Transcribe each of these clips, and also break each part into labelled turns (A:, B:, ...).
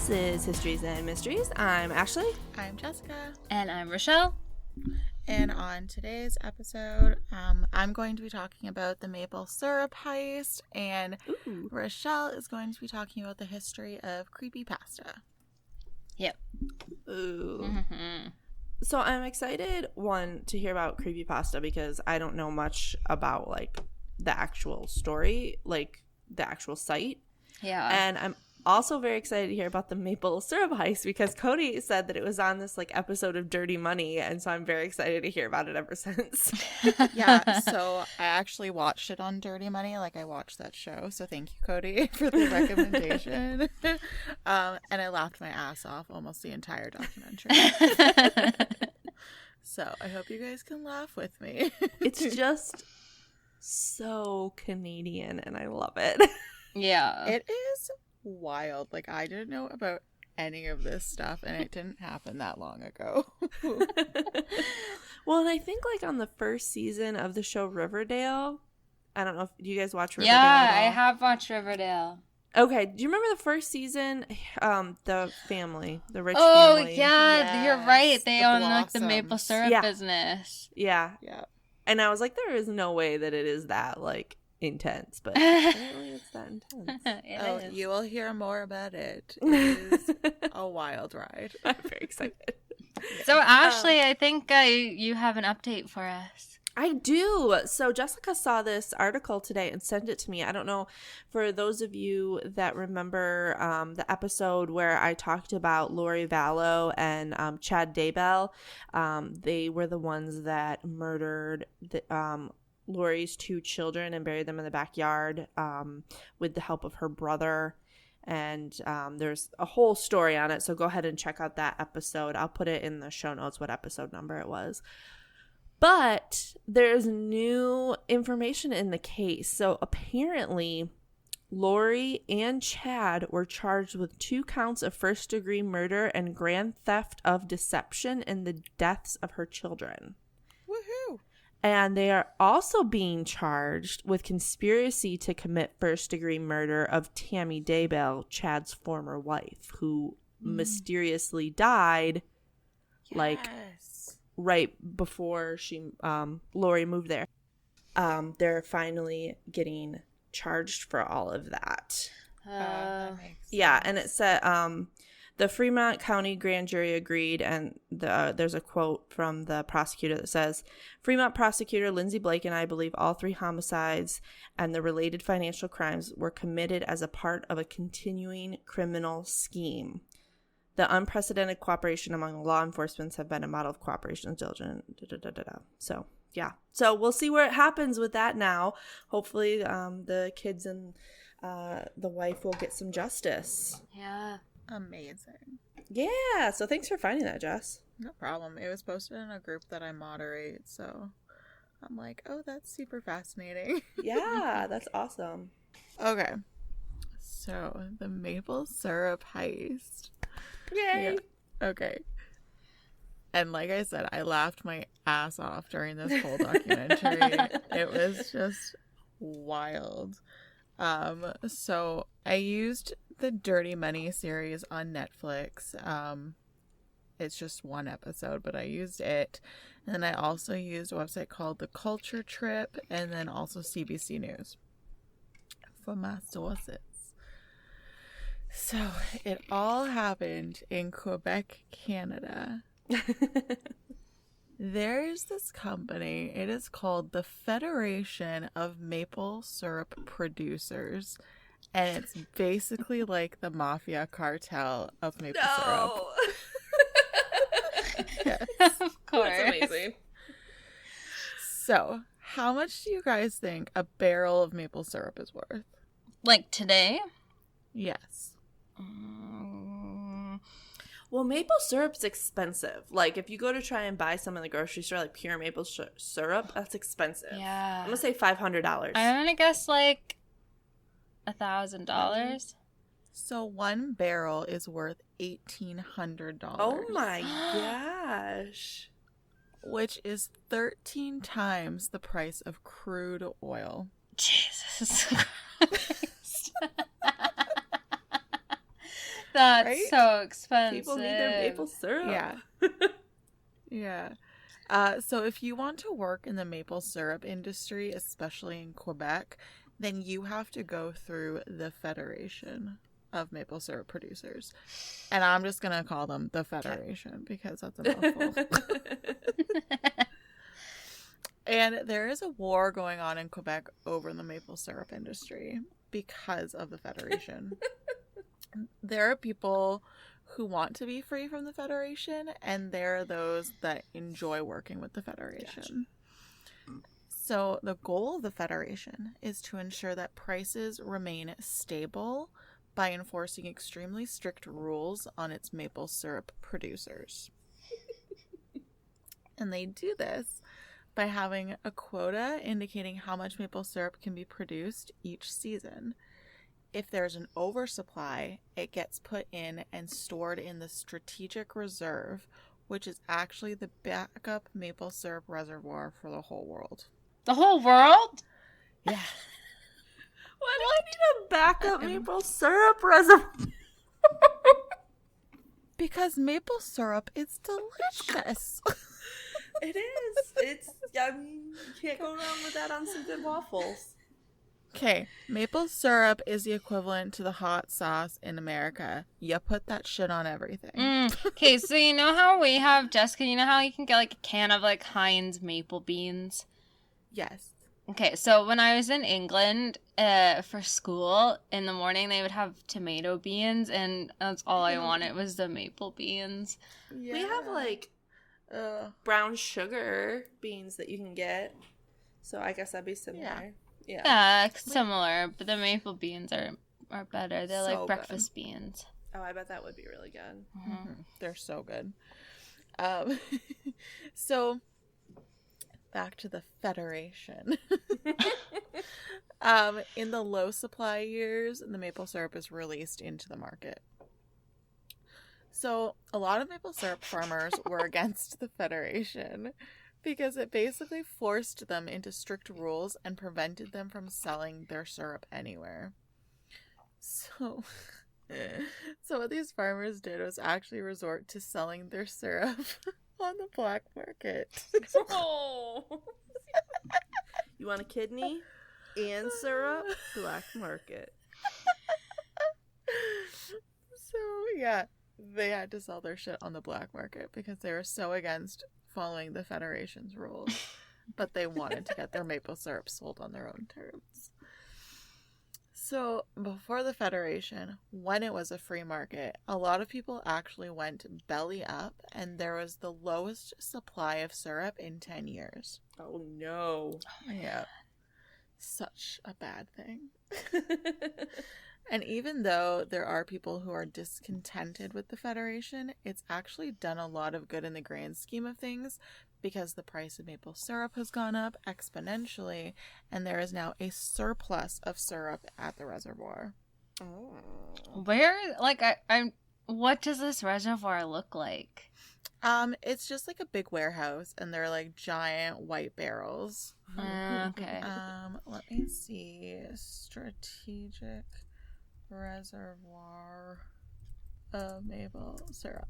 A: This is Histories and Mysteries. I'm Ashley.
B: I'm Jessica.
C: And I'm Rochelle.
B: And on today's episode, I'm going to be talking about the maple syrup heist, and Rochelle is going to be talking about the history of creepypasta.
C: Yep.
A: Ooh.
C: Mm-hmm.
A: So I'm excited, one, to hear about creepypasta because I don't know much about, like, the actual story, like, the actual site.
C: Yeah.
A: And I'm also very excited to hear about the maple syrup heist because Cody said that it was on this, like, episode of Dirty Money, and so I'm very excited to hear about it ever since.
B: Yeah, so I actually watched it on Dirty Money. Like, I watched that show, so thank you, Cody, for the recommendation. And I laughed my ass off almost the entire documentary. So I hope you guys can laugh with me.
A: It's just so Canadian, and I love it.
C: Yeah.
B: It is wild. Like, I didn't know about any of this stuff, and it didn't happen that long ago.
A: Well, and I think, like, on the first season of the show Riverdale, I don't know if do you guys watch Riverdale
C: Yeah,
A: at all?
C: I have watched Riverdale.
A: Okay, do you remember the first season? The family, the rich
C: Oh,
A: family.
C: yeah, you're
B: Yes,
C: right. They
B: the
C: own, like, the maple
B: Blossoms.
C: syrup
A: Yeah.
C: business.
A: Yeah.
B: Yeah.
A: And I was like, there is no way that it is that, like, intense, but apparently it's that intense.
C: It is.
B: You will hear more about it. It is a wild ride.
A: I'm very excited.
C: So, Ashley, I think you have an update for us.
A: I do. So Jessica saw this article today and sent it to me. I don't know, for those of you that remember the episode where I talked about Lori Vallow and Chad Daybell, they were the ones that murdered Lori's two children and buried them in the backyard with the help of her brother. And there's a whole story on it, so go ahead and check out that episode. I'll put it in the show notes what episode number it was. But there's new information in the case. So apparently, Lori and Chad were charged with 2 counts of first-degree murder and grand theft of deception in the deaths of her children.
B: Woohoo!
A: And they are also being charged with conspiracy to commit first-degree murder of Tammy Daybell, Chad's former wife, who mysteriously died, like, right before Lori moved there. They're finally getting charged for all of that.
B: That makes sense.
A: Yeah, and it said the Fremont County grand jury agreed, and there's a quote from the prosecutor that says, Fremont prosecutor Lindsay Blake and I believe all 3 homicides and the related financial crimes were committed as a part of a continuing criminal scheme. The unprecedented cooperation among law enforcement have been a model of cooperation and diligence. So, yeah. So, we'll see where it happens with that now. Hopefully, the kids and the wife will get some justice.
C: Yeah.
B: Amazing.
A: Yeah. So, thanks for finding that, Jess.
B: No problem. It was posted in a group that I moderate, so I'm like, oh, that's super fascinating.
A: Yeah, that's awesome.
B: Okay. So, the maple syrup heist.
A: Yay.
B: Yeah. Okay. And like I said, I laughed my ass off during this whole documentary. It was just wild. So I used the Dirty Money series on Netflix. It's just one episode, but I used it. And then I also used a website called The Culture Trip, and then also CBC News for my sources. So, it all happened in Quebec, Canada. There's this company. It is called the Federation of Maple Syrup Producers. And it's basically like the mafia cartel of maple syrup. Yes.
C: Of course.
A: That's amazing.
B: So, how much do you guys think a barrel of maple syrup is worth?
C: Like today?
B: Yes.
A: Well, maple syrup's expensive. Like, if you go to try and buy some in the grocery store, like pure maple syrup, that's expensive.
C: Yeah.
A: I'm going to say $500.
C: I'm going to guess like $1,000.
B: So, one barrel is worth $1,800.
A: Oh my gosh.
B: Which is 13 times the price of crude oil.
C: Jesus Christ. That's
B: Right?
C: so expensive.
A: People need their maple syrup.
B: Yeah. Yeah. So if you want to work in the maple syrup industry, especially in Quebec, then you have to go through the Federation of Maple Syrup Producers. And I'm just going to call them the Federation because that's a mouthful. And there is a war going on in Quebec over the maple syrup industry because of the Federation. There are people who want to be free from the Federation, and there are those that enjoy working with the Federation. Gotcha. So the goal of the Federation is to ensure that prices remain stable by enforcing extremely strict rules on its maple syrup producers. And they do this by having a quota indicating how much maple syrup can be produced each season. If there's an oversupply, it gets put in and stored in the strategic reserve, which is actually the backup maple syrup reservoir for the whole world.
C: The whole world?
B: Yeah.
A: Why do I need a backup maple syrup reservoir?
B: Because maple syrup is delicious.
A: It is. I mean, you can't go wrong with that on some good waffles.
B: Okay, maple syrup is the equivalent to the hot sauce in America. You put that shit on everything.
C: Okay, so you know how we have, Jessica, you know how you can get like a can of like Heinz maple beans?
B: Yes.
C: Okay, so when I was in England for school, in the morning they would have tomato beans, and that's all I wanted was the maple beans.
A: Yeah. We have like brown sugar beans that you can get, so I guess that'd be similar.
C: Yeah, similar, but the maple beans are better. They're so like breakfast beans.
A: Oh, I bet that would be really good.
B: Mm-hmm. They're so good. So back to the Federation. In the low supply years, the maple syrup is released into the market. So a lot of maple syrup farmers were against the Federation because it basically forced them into strict rules and prevented them from selling their syrup anywhere. So what these farmers did was actually resort to selling their syrup on the black market.
A: Oh. You want a kidney and syrup? Black market.
B: So, yeah, they had to sell their shit on the black market because they were so against following the Federation's rules. But they wanted to get their maple syrup sold on their own terms. So, before the Federation, when it was a free market, a lot of people actually went belly up, and there was the lowest supply of syrup in 10 years.
A: Oh, no.
B: Yeah. Such a bad thing. And even though there are people who are discontented with the Federation, it's actually done a lot of good in the grand scheme of things because the price of maple syrup has gone up exponentially and there is now a surplus of syrup at the reservoir.
A: Oh.
C: Where, like, I'm what does this reservoir look like?
B: It's just like a big warehouse and they're like giant white barrels.
C: Okay.
B: Let me see. Strategic reservoir of maple syrup.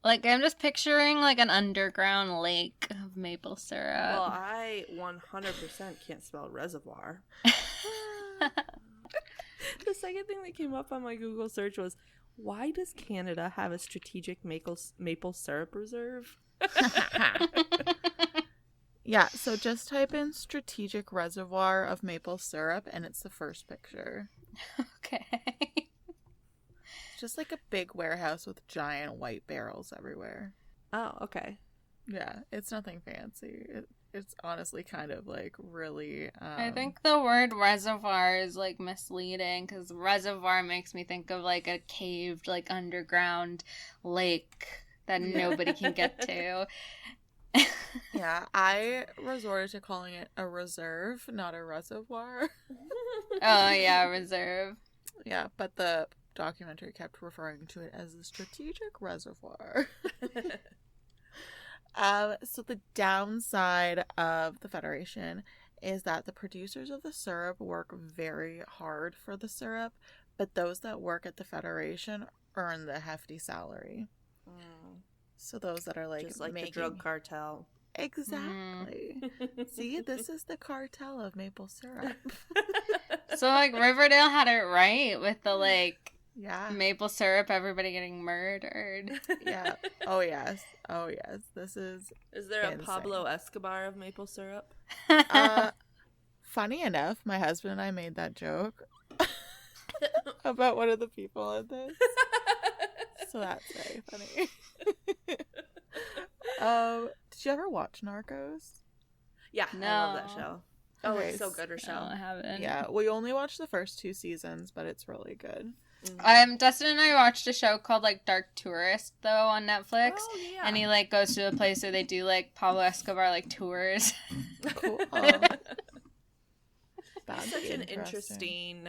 C: Like, I'm just picturing like an underground lake of maple syrup.
A: Well, I 100% can't spell reservoir. The second thing that came up on my Google search was, why does Canada have a strategic maple syrup reserve?
B: Yeah, so just type in strategic reservoir of maple syrup and it's the first picture.
C: Okay.
B: It's just like a big warehouse with giant white barrels everywhere.
A: Oh, okay.
B: Yeah, it's nothing fancy. It's honestly kind of like really...
C: I think the word reservoir is like misleading because reservoir makes me think of like a caved, like underground lake that nobody can get to.
B: Yeah, I resorted to calling it a reserve, not a reservoir.
C: Oh, yeah, reserve.
B: Yeah, but the documentary kept referring to it as a strategic reservoir. So the downside of the Federation is that the producers of the syrup work very hard for the syrup but those that work at the Federation earn the hefty salary. So those that are like
A: just like
B: making...
A: the drug cartel.
B: Exactly. See, this is the cartel of maple syrup.
C: So like Riverdale had it right with the like maple syrup, everybody getting murdered.
B: Yeah. Oh yes. This is
A: there
B: insane.
A: A Pablo Escobar of maple syrup?
B: Funny enough, my husband and I made that joke about one of the people in this. So that's very funny. Did you ever watch Narcos?
A: Yeah,
C: No.
A: I love that show. Oh,
B: Okay,
A: it's so good, Rochelle.
C: No, I haven't.
B: Yeah, we only watched the first 2 seasons, but it's really good.
C: Dustin and I watched a show called like Dark Tourist though on Netflix.
A: Oh, yeah.
C: And he like goes to a place where they do like Pablo Escobar like tours.
B: Cool.
A: That's such an interesting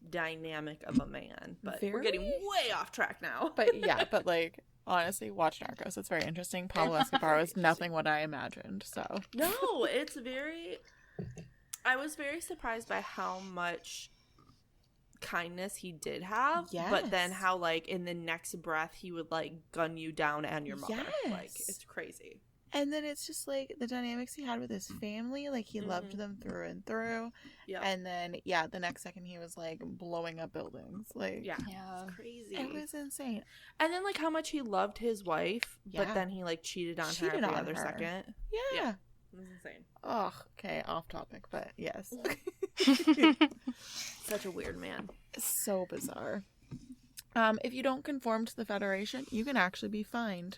A: dynamic of a man, but we're
B: Very...
A: getting way off track now.
B: But like honestly, watch Narcos. It's very interesting. Pablo Escobar was nothing what I imagined. So
A: no, it's very. I was very surprised by how much kindness he did have, but then how like in the next breath he would like gun you down and your mother. Like it's crazy.
B: And then it's just like the dynamics he had with his family, like he loved them through and through. Yeah. And then the next second he was like blowing up buildings. Like
A: it's crazy.
B: It was insane.
A: And then like how much he loved his wife, but then he like cheated on her every other second. Yeah. It was insane.
B: Oh, okay, off topic, but yes.
A: Such a weird man.
B: So bizarre. If you don't conform to the Federation, you can actually be fined.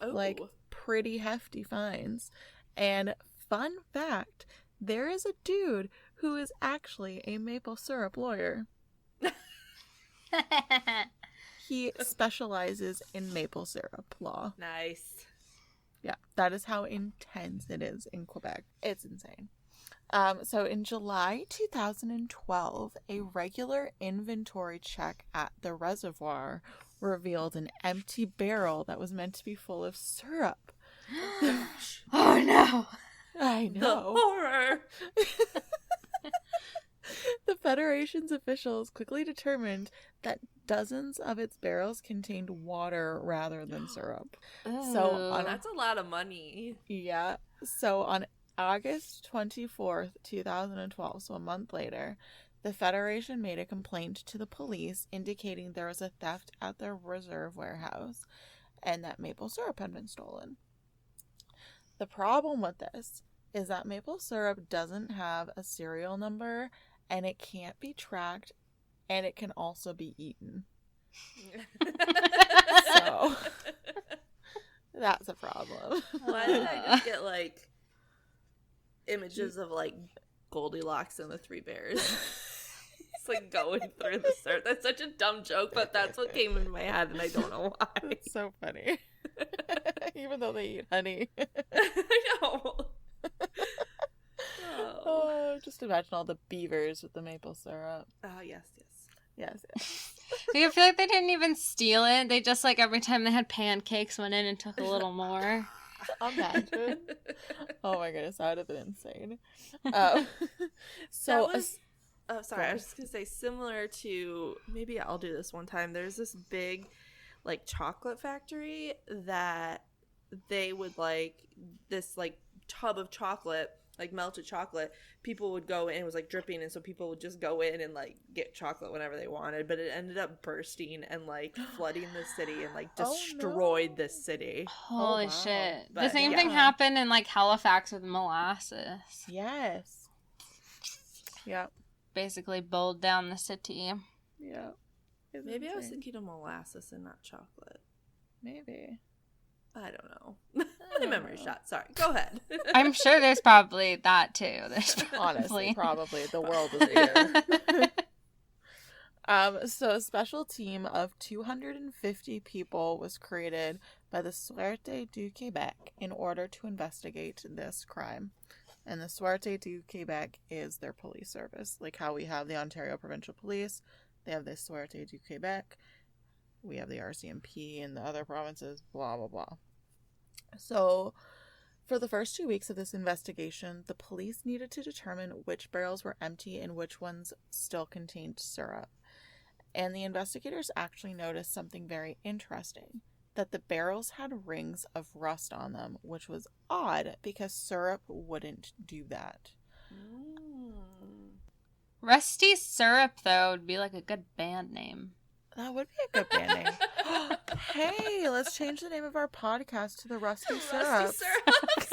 A: Oh.
B: Like pretty hefty fines. And fun fact, there is a dude who is actually a maple syrup lawyer. He specializes in maple syrup law.
A: Nice.
B: Yeah, that is how intense it is in Quebec. It's insane. So in July 2012, a regular inventory check at the reservoir revealed an empty barrel that was meant to be full of syrup.
C: Oh no!
B: I know.
A: The horror!
B: The Federation's officials quickly determined that dozens of its barrels contained water rather than syrup. So
A: that's a lot of money.
B: Yeah. So on August 24th, 2012, so a month later, the Federation made a complaint to the police indicating there was a theft at their reserve warehouse and that maple syrup had been stolen. The problem with this is that maple syrup doesn't have a serial number and it can't be tracked and it can also be eaten. So that's a problem.
A: Why did I just get like images of like Goldilocks and the Three Bears? It's like going through the syrup. That's such a dumb joke, but that's what came in my head and I don't know why.
B: It's so funny. Even though they eat honey.
A: I know.
B: Oh, just imagine all the beavers with the maple syrup.
A: Oh, yes.
C: I feel like they didn't even steal it. They just like every time they had pancakes went in and took a little more.
B: Imagine. Oh my goodness, that would have been insane.
A: So sorry, I was just gonna say similar to, maybe I'll do this one time. There's this big like chocolate factory that they would like this like tub of chocolate, like melted chocolate, people would go in, it was like dripping, and so people would just go in and like get chocolate whenever they wanted, but it ended up bursting and like flooding the city and like destroyed the city.
C: Holy shit.
A: But,
C: the same thing happened in like Halifax with molasses.
B: Yes. Yep.
C: Basically bowled down the city.
B: Yeah.
A: Maybe I was thinking of molasses and not chocolate.
B: Maybe.
A: I don't know. My memory shot. Sorry. Go ahead.
C: I'm sure there's probably that too. There's
B: honestly probably. The world is weird. So a special team of 250 people was created by the Sûreté du Québec in order to investigate this crime. And the Sûreté du Québec is their police service. Like how we have the Ontario Provincial Police, they have the Sûreté du Québec. We have the RCMP in the other provinces, blah, blah, blah. So, for the first 2 weeks of this investigation, the police needed to determine which barrels were empty and which ones still contained syrup. And the investigators actually noticed something very interesting, that the barrels had rings of rust on them, which was odd because syrup wouldn't do that.
C: Rusty Syrup, though, would be like a good band name.
B: That would be a good band name. Hey, let's change the name of our podcast to the Rusty Syrups.
A: Rusty Syrups.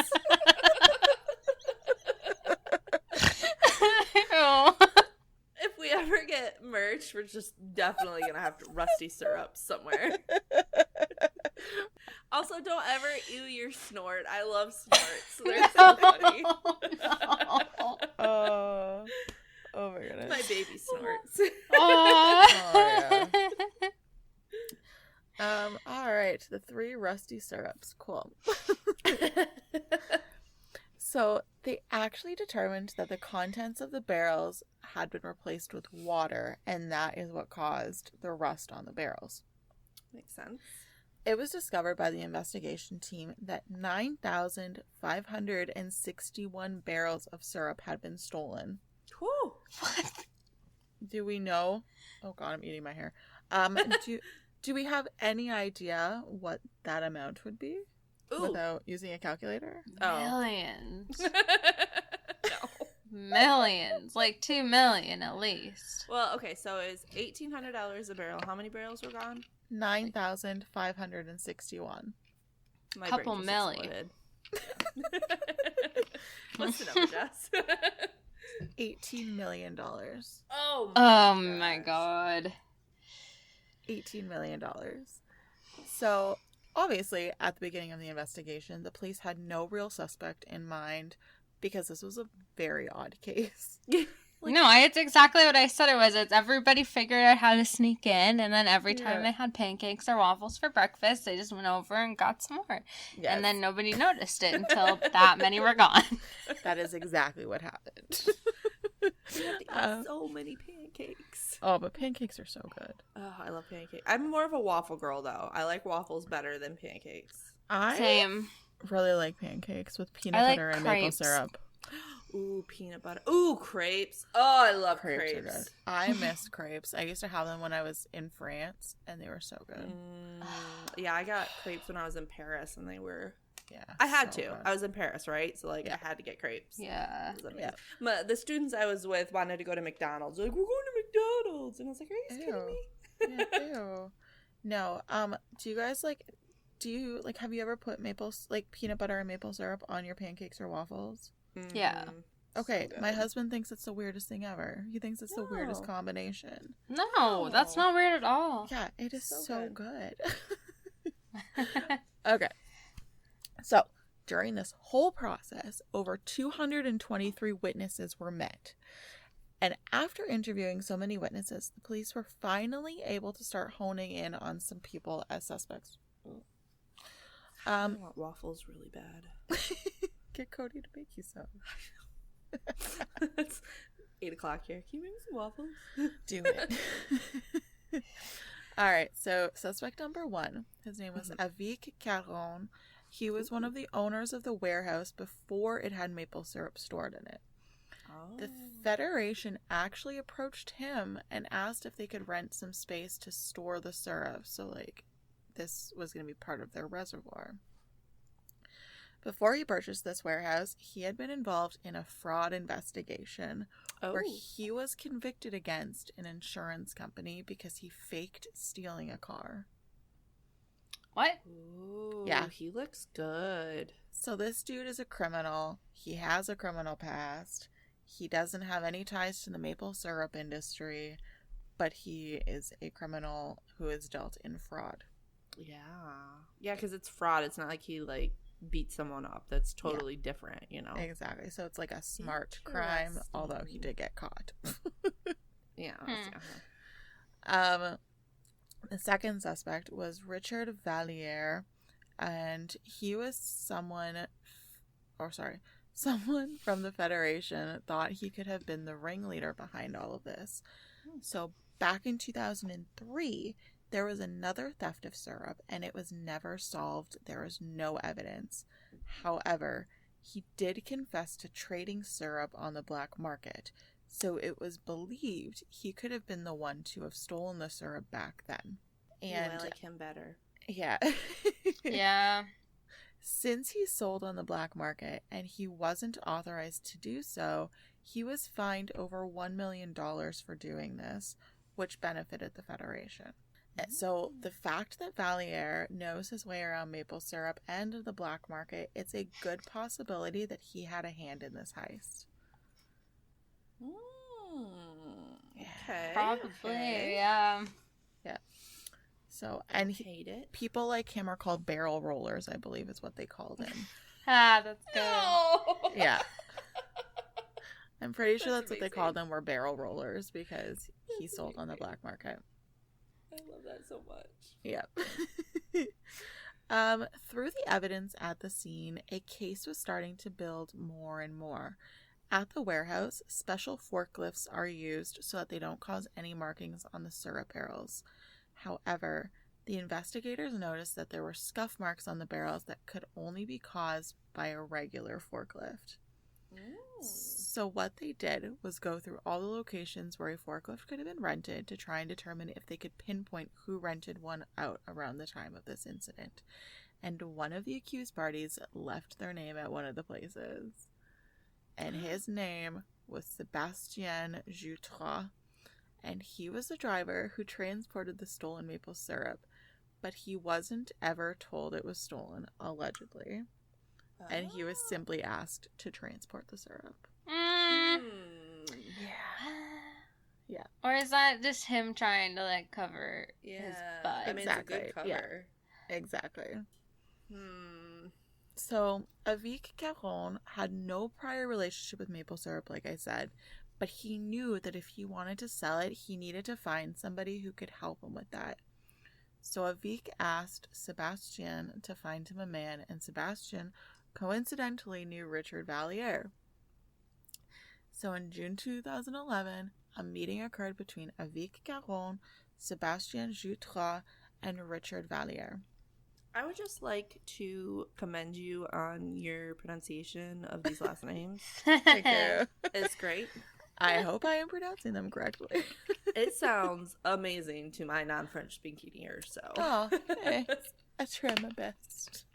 A: If we ever get merch, we're just definitely gonna have Rusty Syrups somewhere. Also, don't ever ew your snort. I love snorts. They're so funny.
B: Oh my goodness.
A: My baby snorts.
B: Oh, yeah. All right, the 3 Rusty Syrups. Cool. So they actually determined that the contents of the barrels had been replaced with water, and that is what caused the rust on the barrels.
A: Makes sense.
B: It was discovered by the investigation team that 9,561 barrels of syrup had been stolen.
A: Whew.
C: What?
B: Do we know? Oh God, I'm eating my hair. Do we have any idea what that amount would be?
A: Ooh.
B: Without using a calculator?
C: Millions.
A: No.
C: Millions. Like 2 million at least.
A: Well, okay, so it's $1,800 a barrel. How many barrels were gone?
B: 9,561.
A: My
C: Couple
A: brain just
C: million.
A: exploded. What's the number, Jess?
B: $18 million.
A: Oh
C: my god.
B: $18 million. So, obviously, at the beginning of the investigation, the police had no real suspect in mind because this was a very odd case.
C: No, it's exactly what I said it was. It's everybody figured out how to sneak in, and then every time they had pancakes or waffles for breakfast, they just went over and got some more. Yes. And then nobody noticed it until that many were gone.
B: That is exactly what happened.
A: We have to eat so many pancakes.
B: Oh, but pancakes are so good.
A: Oh, I love pancakes. I'm more of a waffle girl, though. I like waffles better than pancakes.
C: Same.
B: Really like pancakes with peanut butter and maple syrup.
A: Ooh, peanut butter. Ooh, crepes. Oh, I love crepes.
B: I missed crepes. I used to have them when I was in France, and they were so good.
A: Yeah, I got crepes when I was in Paris, and they were...
B: Yeah,
A: I had
B: so
A: to.
B: good.
A: I was in Paris, right? So, I had to get crepes.
C: Yeah.
A: It was amazing. The students I was with wanted to go to McDonald's. They're like, we're going to McDonald's. And I was like, are you kidding me?
B: Ew. No. Do you guys, have you ever put peanut butter and maple syrup on your pancakes or waffles?
C: Yeah.
B: Okay,
A: So
B: my husband thinks it's the weirdest thing ever. He thinks it's the weirdest combination.
C: No, that's not weird at all.
B: Yeah, it is so good.
C: Okay.
B: Okay. So, during this whole process, over 223 witnesses were met. And after interviewing so many witnesses, the police were finally able to start honing in on some people as suspects.
A: I want waffles really bad.
B: Get Cody to make you some.
A: It's 8 o'clock here. Can you make me some waffles?
B: Do it. All right, so suspect number 1, his name was Avik Caron. He was one of the owners of the warehouse before it had maple syrup stored in it. Oh. The Federation actually approached him and asked if they could rent some space to store the syrup. So, this was going to be part of their reservoir. Before he purchased this warehouse, he had been involved in a fraud investigation where he was convicted against an insurance company because he faked stealing a car.
C: What?
A: Ooh,
B: yeah.
A: He looks good.
B: So this dude is a criminal. He has a criminal past. He doesn't have any ties to the maple syrup industry, but he is a criminal who is dealt in fraud.
A: Yeah. Yeah, because it's fraud. It's not like he, beat someone up. That's totally different,
B: Exactly. So it's like a smart crime, although he did get caught.
A: Yeah.
B: The second suspect was Richard Valliere, and he was someone from the Federation thought he could have been the ringleader behind all of this. So back in 2003, there was another theft of syrup, and it was never solved. There was no evidence. However, he did confess to trading syrup on the black market, So it was believed he could have been the one to have stolen the syrup back then. And
A: I like him better.
B: Yeah.
C: Yeah.
B: Since he sold on the black market and he wasn't authorized to do so, he was fined over $1 million for doing this, which benefited the Federation. And so the fact that Valliere knows his way around maple syrup and the black market, it's a good possibility that he had a hand in this heist.
A: Okay.
C: Probably, yeah.
B: Yeah. So, and
A: hate it.
B: People like him are called barrel rollers, I believe is what they called him.
C: That's good.
A: No!
B: Yeah. I'm pretty sure that's what
A: amazing.
B: they called them, were barrel rollers, because he sold on the black market.
A: I love that so much.
B: Yep. Through the evidence at the scene, a case was starting to build more and more. At the warehouse, special forklifts are used so that they don't cause any markings on the syrup barrels. However, the investigators noticed that there were scuff marks on the barrels that could only be caused by a regular forklift. So what they did was go through all the locations where a forklift could have been rented to try and determine if they could pinpoint who rented one out around the time of this incident. And one of the accused parties left their name at one of the places. And his name was Sebastien Jutras. And he was the driver who transported the stolen maple syrup. But he wasn't ever told it was stolen, allegedly. And he was simply asked to transport the syrup.
C: Yeah.
B: Yeah.
C: Or is that just him trying to, like, cover his butt?
A: I mean,
B: Exactly.
A: it's a good cover.
B: Yeah. Exactly. So, Avic Caron had no prior relationship with maple syrup, like I said, but he knew that if he wanted to sell it, he needed to find somebody who could help him with that. So Avic asked Sebastien to find him a man, and Sebastien coincidentally knew Richard Valliere. So in June 2011, a meeting occurred between Avic Caron, Sebastien Jutras, and Richard Valliere.
A: I would just like to commend you on your pronunciation of these last names.
B: Thank you.
A: It's great.
B: I hope I am pronouncing them correctly.
A: It sounds amazing to my non-French speaking ears, so.
B: Oh, okay. I try my best.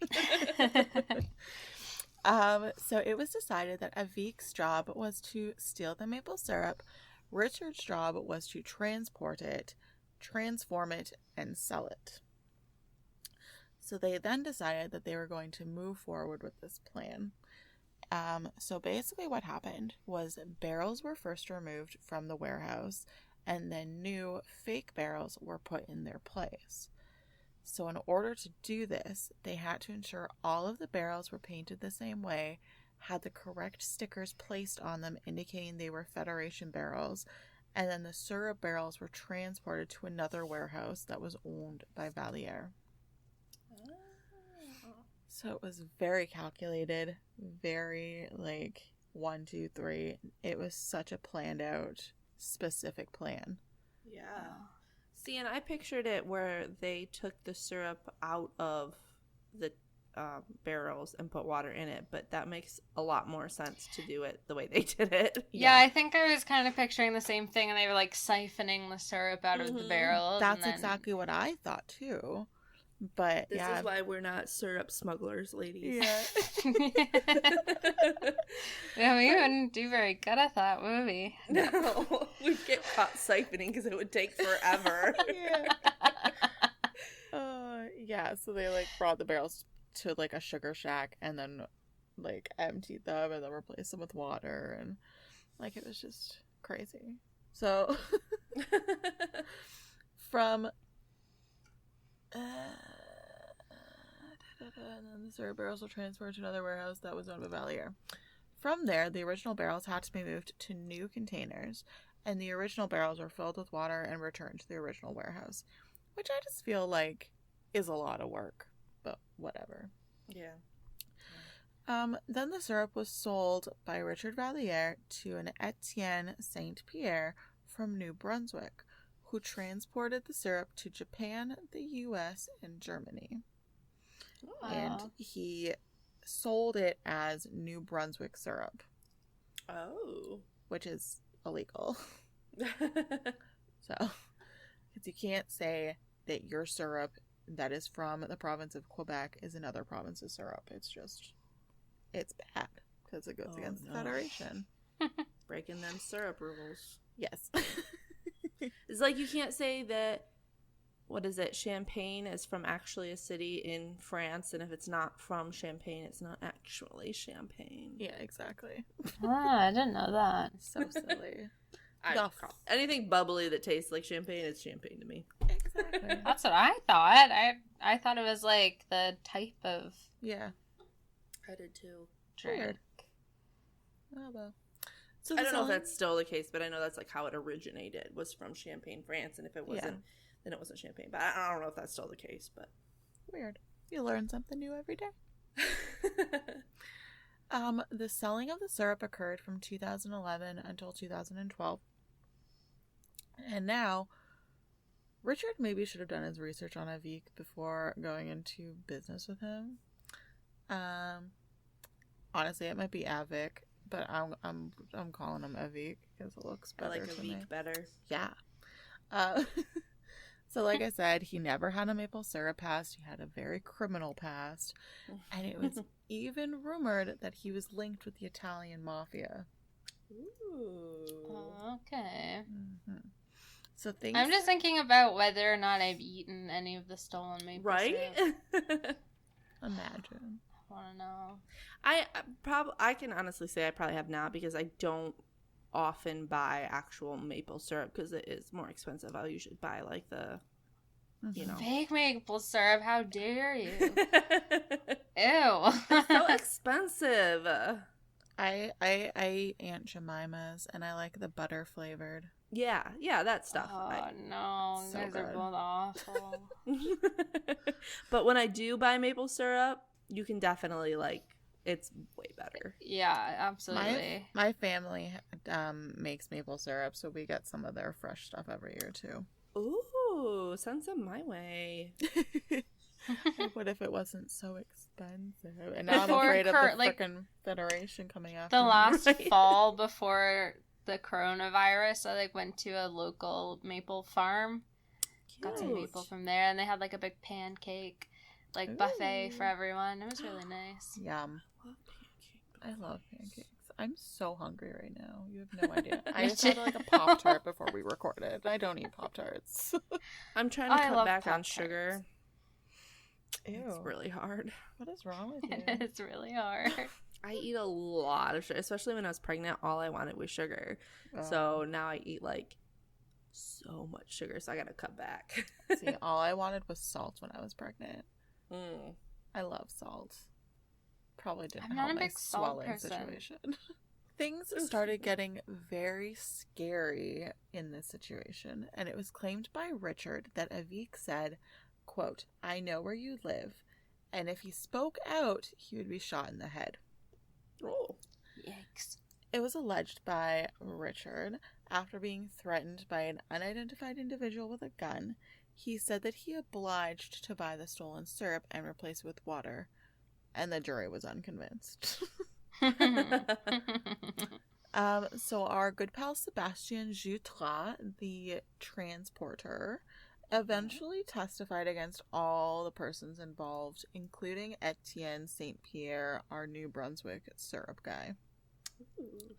B: So it was decided that Avic's job was to steal the maple syrup. Richard's job was to transport it, transform it, and sell it. So they then decided that they were going to move forward with this plan. So basically what happened was barrels were first removed from the warehouse, and then new fake barrels were put in their place. So in order to do this, they had to ensure all of the barrels were painted the same way, had the correct stickers placed on them indicating they were Federation barrels, and then the syrup barrels were transported to another warehouse that was owned by Valliere. So it was very calculated, very 1, 2, 3. It was such a planned out, specific plan.
A: Yeah. See, and I pictured it where they took the syrup out of the barrels and put water in it, but that makes a lot more sense to do it the way they did it.
C: Yeah, I think I was kind of picturing the same thing, and they were siphoning the syrup out of the barrels.
B: That's exactly what I thought too. But
A: this is why we're not syrup smugglers, ladies.
B: Yeah.
C: Yeah, we wouldn't do very good at that, would we?
A: No, we'd get caught siphoning because it would take forever.
B: Yeah, so they brought the barrels to a sugar shack and then emptied them and then replaced them with water, and it was just crazy. So from and then the syrup barrels were transferred to another warehouse that was owned by Valliere. From there, the original barrels had to be moved to new containers, and the original barrels were filled with water and returned to the original warehouse, which I just feel is a lot of work, but whatever.
A: Yeah.
B: Then the syrup was sold by Richard Valliere to an Etienne Saint Pierre from New Brunswick, who transported the syrup to Japan, the US, and Germany.
C: Wow.
B: And he sold it as New Brunswick syrup.
A: Oh.
B: Which is illegal. So, because you can't say that your syrup that is from the province of Quebec is another province's syrup. It's bad because it goes against the Federation.
A: Breaking them syrup rules.
B: Yes.
A: It's like you can't say that, what is it, Champagne is from actually a city in France, and if it's not from Champagne, it's not actually Champagne.
B: Yeah, exactly.
C: I didn't know that.
B: So silly.
A: Anything bubbly that tastes like champagne is champagne to me.
B: Exactly.
C: That's what I thought. I thought it was like the type of
B: Yeah.
A: I did too.
C: drink.
B: Weird. Oh, well. So
A: I don't know if that's still the case, but I know that's like how it originated, was from Champagne, France, and if it wasn't, then it wasn't Champagne. But I don't know if that's still the case, but
B: weird. You learn something new every day. The selling of the syrup occurred from 2011 until 2012. And now, Richard maybe should have done his research on Avik before going into business with him. Honestly, it might be Avik, but I'm calling him Avik because it looks better.
A: I like
B: to me.
A: Avik better.
B: Yeah. So like I said, he never had a maple syrup past. He had a very criminal past. And it was even rumored that he was linked with the Italian mafia.
A: Ooh.
C: Okay.
B: Mm-hmm. So things...
C: I'm just thinking about whether or not I've eaten any of the stolen maple syrup.
B: Imagine.
C: I want to know.
A: I can honestly say I probably have not, because I don't often buy actual maple syrup because it is more expensive. I'll usually buy like the, you know,
C: fake maple syrup. How dare you? Ew.
A: It's so expensive.
B: I Aunt Jemima's, and I like the butter flavored.
A: Yeah, that stuff.
C: Oh no,
B: So
C: you guys are both awful.
A: But when I do buy maple syrup, you can definitely it's way better.
C: Yeah, absolutely.
B: My family makes maple syrup, so we get some of their fresh stuff every year too.
A: Ooh, send some my way.
B: What if it wasn't so expensive? And now I'm afraid of the frickin' Federation coming after
C: the
B: me.
C: last fall before the coronavirus, I went to a local maple farm.
A: Cute.
C: Got some maple from there, and they had a big pancake buffet for everyone. It was really nice.
B: Yum. I love pancakes. I'm so hungry right now. You have no idea. I just had a Pop-Tart before we recorded. I don't eat Pop-Tarts.
A: I'm trying to cut back on sugar.
B: Ew.
A: It's really hard.
B: What is wrong with you?
C: It's really hard.
A: I eat a lot of sugar, especially when I was pregnant. All I wanted was sugar. So now I eat so much sugar, so I gotta cut back.
B: See, all I wanted was salt when I was pregnant. I love salt. Probably didn't help my swelling situation. Things started getting very scary in this situation, and it was claimed by Richard that Avik said, quote, "I know where you live, and if he spoke out, he would be shot in the head."
A: Oh.
C: Yikes.
B: It was alleged by Richard, after being threatened by an unidentified individual with a gun, he said that he obliged to buy the stolen syrup and replace it with water, and the jury was unconvinced. So our good pal Sebastian Jutras, the transporter, eventually testified against all the persons involved, including Etienne St. Pierre, our New Brunswick syrup guy. Ooh.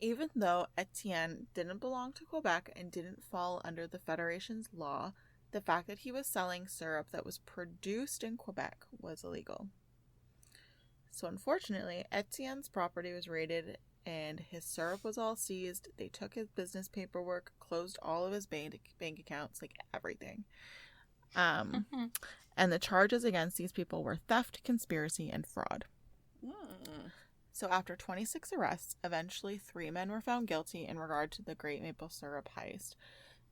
B: Even though Etienne didn't belong to Quebec and didn't fall under the Federation's law, the fact that he was selling syrup that was produced in Quebec was illegal. So unfortunately, Etienne's property was raided and his syrup was all seized. They took his business paperwork, closed all of his bank accounts, everything. And the charges against these people were theft, conspiracy, and fraud. So after 26 arrests, eventually 3 men were found guilty in regard to the Great Maple Syrup heist.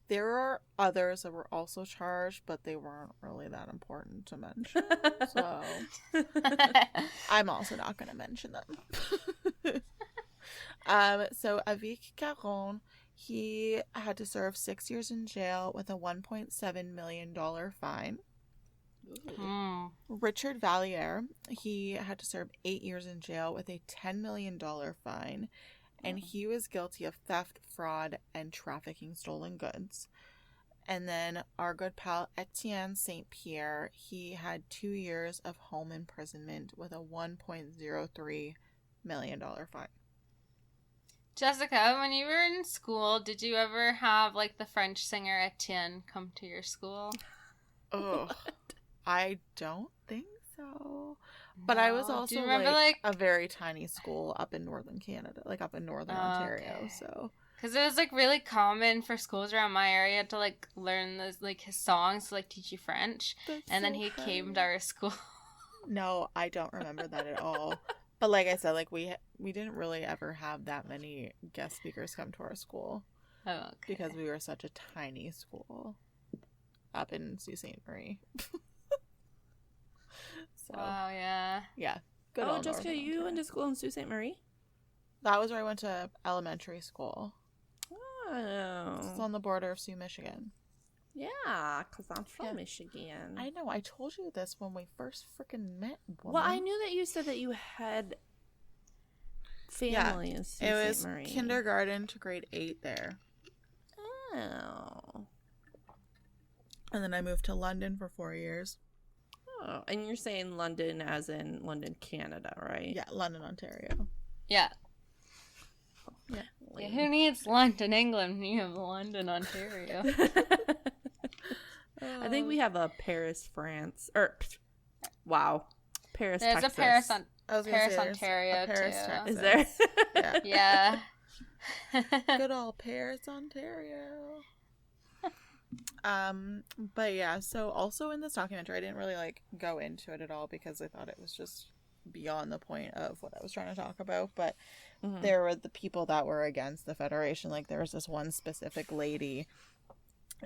B: There are others that were also charged, but they weren't really that important to mention. So I'm also not going to mention them. So Avik Caron, he had to serve 6 years in jail with a $1.7 million fine. Richard Valliere, he had to serve 8 years in jail with a $10 million fine. and he was guilty of theft, fraud, and trafficking stolen goods. And then our good pal Etienne St. Pierre, he had 2 years of home imprisonment with a $1.03 million fine.
C: Jessica, when you were in school, did you ever have, like, the French singer Etienne come to your school?
B: Oh, I don't think so. But I was also,
C: remember,
B: like, a very tiny school up in northern Canada, like, up in northern Ontario,
C: okay.
B: so...
C: Because it was, like, really common for schools around my area to, like, learn, his songs to, like, teach you French. And then he came to our school.
B: No, I don't remember that at all. But like I said, like, we didn't really ever have that many guest speakers come to our school.
C: Oh, okay.
B: Because we were such a tiny school up in Sault Ste. Marie. So,
C: wow, yeah.
B: Yeah. Good
A: oh,
B: old
A: Jessica,
B: Northern
A: you
B: Ontario.
A: went to school in Sault Ste. Marie?
B: That was where I went to elementary school.
A: Oh.
B: It's on the border of Sioux, Michigan.
A: Yeah, because I'm from Michigan.
B: I know. I told you this when we first freaking met, woman.
A: Well, I knew that you said that you had family in Sault
B: It was
A: Ste. Marie.
B: kindergarten to grade 8 there.
A: Oh.
B: And then I moved to London for 4 years.
A: Oh, and you're saying London as in London, Canada, right?
B: Yeah, London, Ontario.
C: Yeah.
B: Yeah.
C: Yeah, who needs London, England? You have London, Ontario.
A: I think we have a Paris, France. Wow. Paris,
C: There's
A: Texas.
C: a Paris,
B: I was gonna
C: Paris,
B: say there's
C: Ontario,
B: a Paris,
C: too.
B: Texas.
A: Is there?
B: Yeah.
C: Yeah.
B: Good old Paris, Ontario. But yeah, so also in this documentary, I didn't really like go into it at all because I thought it was just beyond the point of what I was trying to talk about. But there were the people that were against the Federation. Like, there was this one specific lady,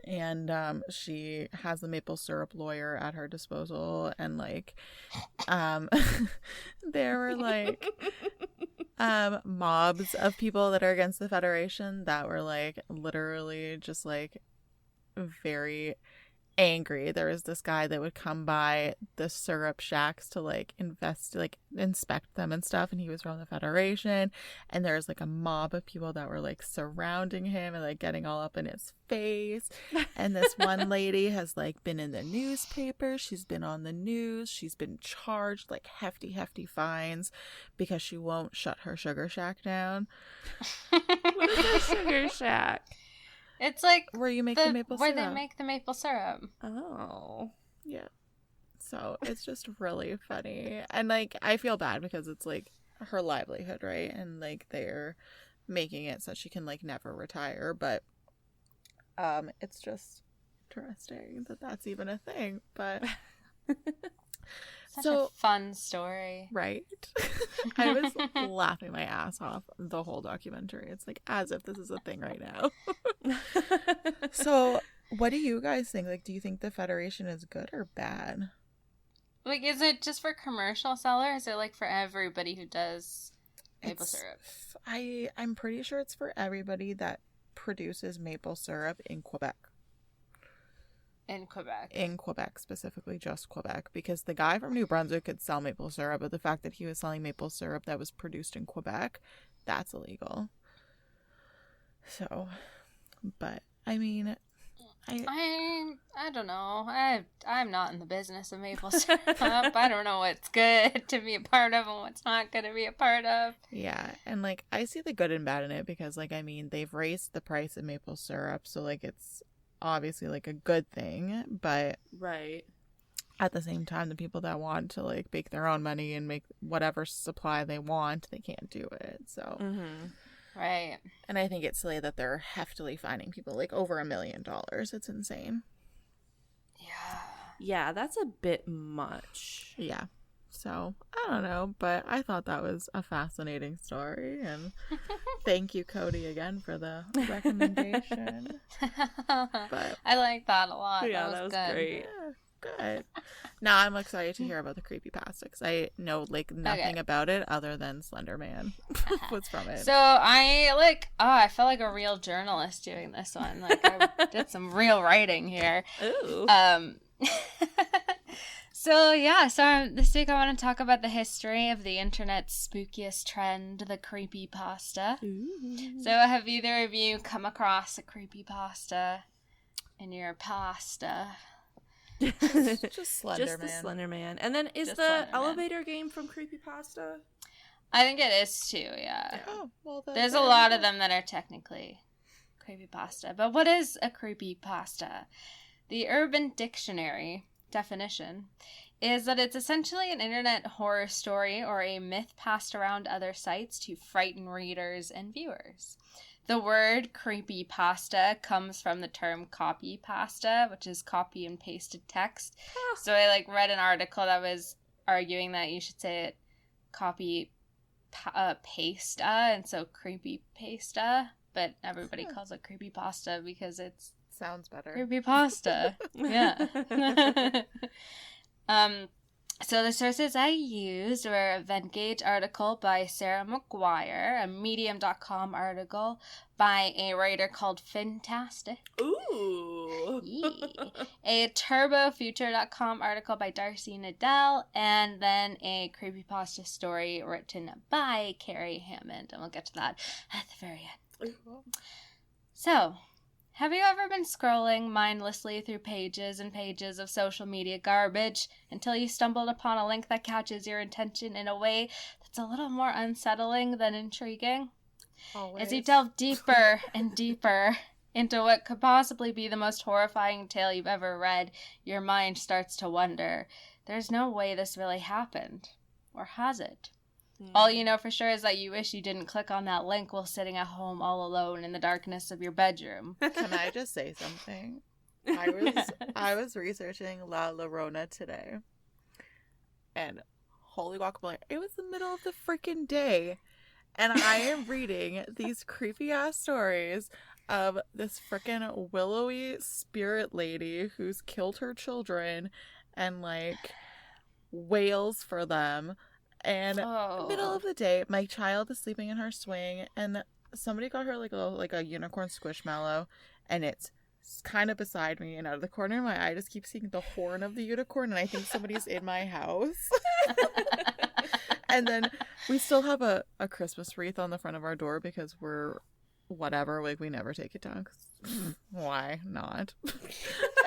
B: and she has the maple syrup lawyer at her disposal, and like there were like mobs of people that are against the Federation that were like literally just like very angry. There was this guy that would come by the syrup shacks to like inspect them and stuff, and he was from the Federation, and there was like a mob of people that were like surrounding him and like getting all up in his face. And this one lady has like been in the newspaper, she's been on the news, she's been charged like hefty fines because she won't shut her sugar shack down.
A: What is a sugar shack?
C: It's like
B: Where you make the maple syrup.
C: Where they make the maple syrup.
A: Oh.
B: Yeah. So it's just really funny. And like, I feel bad because it's like her livelihood, right? And like they're making it so she can like never retire. But it's just interesting that that's even a thing. But
C: Such a fun story.
B: Right. I was laughing my ass off the whole documentary. It's like as if this is a thing right now. So what do you guys think? Like, do you think the Federation is good or bad?
C: Like, is it just for commercial sellers? Is it like for everybody who does maple syrup?
B: I'm pretty sure it's for everybody that produces maple syrup in Quebec. In Quebec, specifically just Quebec, because the guy from New Brunswick could sell maple syrup, but the fact that he was selling maple syrup that was produced in Quebec, that's illegal. So, but I mean,
C: I don't know. I'm not in the business of maple syrup. I don't know what's good to be a part of and what's not good to be a part of.
B: Yeah, and like I see the good and bad in it because like I mean they've raised the price of maple syrup, so like it's obviously like a good thing, but
A: right
B: at the same time the people that want to like make their own money and make whatever supply they want, they can't do it. So
C: right.
B: And I think it's silly that they're heftily fining people like over $1 million. It's insane.
A: Yeah, that's a bit much.
B: Yeah. So, I don't know, but I thought that was a fascinating story, and thank you, Cody, again for the recommendation. But
C: I like that a lot.
A: Yeah, that was
C: good.
A: great.
B: Yeah, good. Now I'm excited to hear about the creepypasta because I know like nothing about it other than Slender Man. What's from it?
C: So I felt like a real journalist doing this one. Like I did some real writing here.
A: Ooh.
C: So this week I want to talk about the history of the internet's spookiest trend, the creepypasta.
A: Ooh.
C: So have either of you come across a creepypasta in your pasta?
B: Just Slender
A: Just
B: Man.
A: the Slender Man. And then is
C: Just
A: the
C: Slender Man.
A: elevator game from Creepypasta?
C: I think it is too, yeah.
B: Oh, well,
C: There's a lot of them that are technically creepypasta. But what is a creepypasta? The Urban Dictionary definition is that it's essentially an internet horror story or a myth passed around other sites to frighten readers and viewers. The word creepypasta comes from the term copy pasta, which is copy and pasted text. So I read an article that was arguing that you should say it copy pasta, and so creepy pasta, but everybody calls it creepypasta because it's
B: sounds better.
C: Creepypasta. Yeah. So the sources I used were a Vengage article by Sarah McGuire, a Medium.com article by a writer called Fantastic.
A: Ooh.
C: A TurboFuture.com article by Darcy Nadell, and then a creepypasta story written by Carrie Hammond, and we'll get to that at the very end. So, have you ever been scrolling mindlessly through pages and pages of social media garbage until you stumbled upon a link that catches your attention in a way that's a little more unsettling than intriguing?
B: Always.
C: As you delve deeper and deeper into what could possibly be the most horrifying tale you've ever read, your mind starts to wonder, there's no way this really happened. Or has it? All you know for sure is that you wish you didn't click on that link while sitting at home all alone in the darkness of your bedroom.
B: Can I just say something? I was researching La Llorona today, and holy guacamole, it was the middle of the freaking day, and I am reading these creepy ass stories of this freaking willowy spirit lady who's killed her children and wails for them. And middle of the day, my child is sleeping in her swing, and somebody got her a unicorn squishmallow, and it's kind of beside me, and out of the corner of my eye, I just keep seeing the horn of the unicorn, and I think somebody's in my house. And then we still have a Christmas wreath on the front of our door because we're whatever, we never take it down because why not?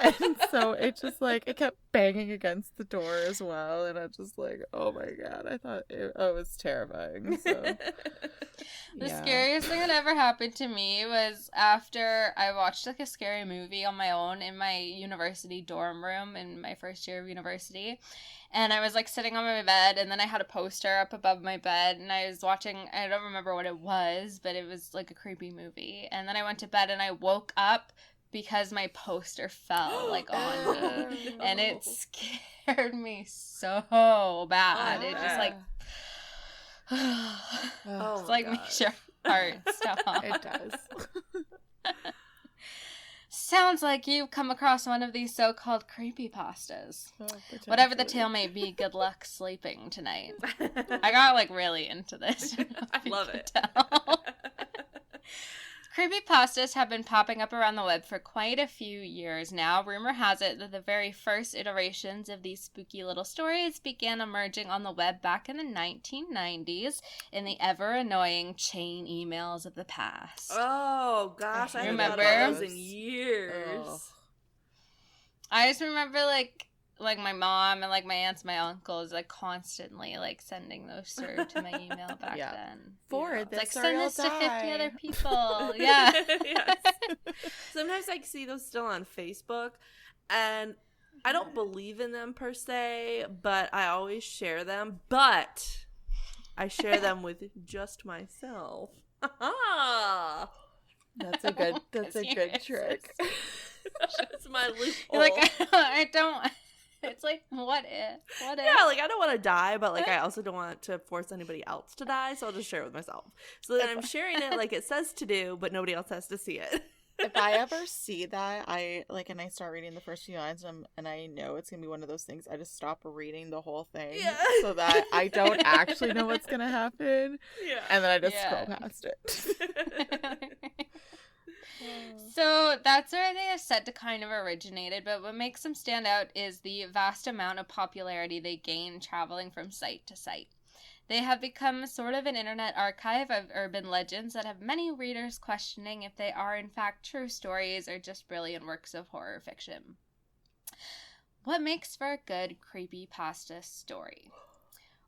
B: And so it just it kept banging against the door as well, and I just oh my god, I thought it was terrifying. So
C: the scariest thing that ever happened to me was after I watched a scary movie on my own in my university dorm room in my first year of university. And I was sitting on my bed, and then I had a poster up above my bed, and I was watching, I don't remember what it was, but it was a creepy movie. And then I went to bed, and I woke up because my poster fell on me. And it scared me so bad. It just makes your heart stop.
B: It does.
C: Sounds like you've come across one of these so-called creepypastas. Whatever the tale may be, good luck sleeping tonight. I got really into this.
A: I love it.
C: Creepypastas have been popping up around the web for quite a few years now. Rumor has it that the very first iterations of these spooky little stories began emerging on the web back in the 1990s in the ever-annoying chain emails of the past.
A: Oh, gosh, I haven't thought about those in years.
B: Oh.
C: I just remember, my mom and, my aunts, my uncles, constantly, sending those to my email back then.
B: Forward this
C: send this to 50 other people. Yeah.
A: Yes. Sometimes I see those still on Facebook, and I don't believe in them per se, but I always share them. But I share them with just myself.
B: That's a good trick.
A: That's my loophole.
C: I don't... It's what if? What if?
A: Yeah, I don't want to die, but I also don't want to force anybody else to die, so I'll just share it with myself. So then I'm sharing it like it says to do, but nobody else has to see it.
B: If I ever see that, and I start reading the first few lines, and I know it's gonna be one of those things, I just stop reading the whole thing, so that I don't actually know what's gonna happen.
A: Yeah,
B: and then I just scroll past it.
C: So that's where they are said to kind of originated, but what makes them stand out is the vast amount of popularity they gain traveling from site to site. They have become sort of an internet archive of urban legends that have many readers questioning if they are in fact true stories or just brilliant works of horror fiction. What makes for a good creepypasta story?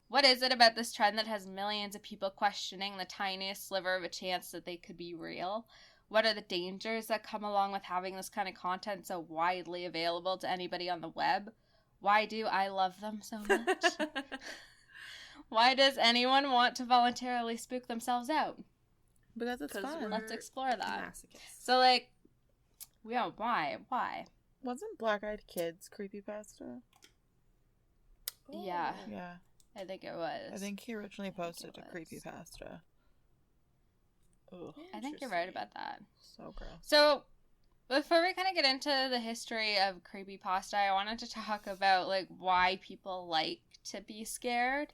C: What is it about this trend that has millions of people questioning the tiniest sliver of a chance that they could be real? What are the dangers that come along with having this kind of content so widely available to anybody on the web? Why do I love them so much? Why does anyone want to voluntarily spook themselves out?
B: Because it's fun.
C: Let's explore that.
A: Masochists.
C: So, like, yeah, why?
B: Wasn't Black Eyed Kids creepypasta?
C: Yeah.
B: Yeah.
C: I think it was.
B: I think he originally posted a creepypasta. Ugh.
C: I think you're right about that.
B: So gross.
C: So, before we kind of get into the history of creepypasta, I wanted to talk about, like, why people like to be scared.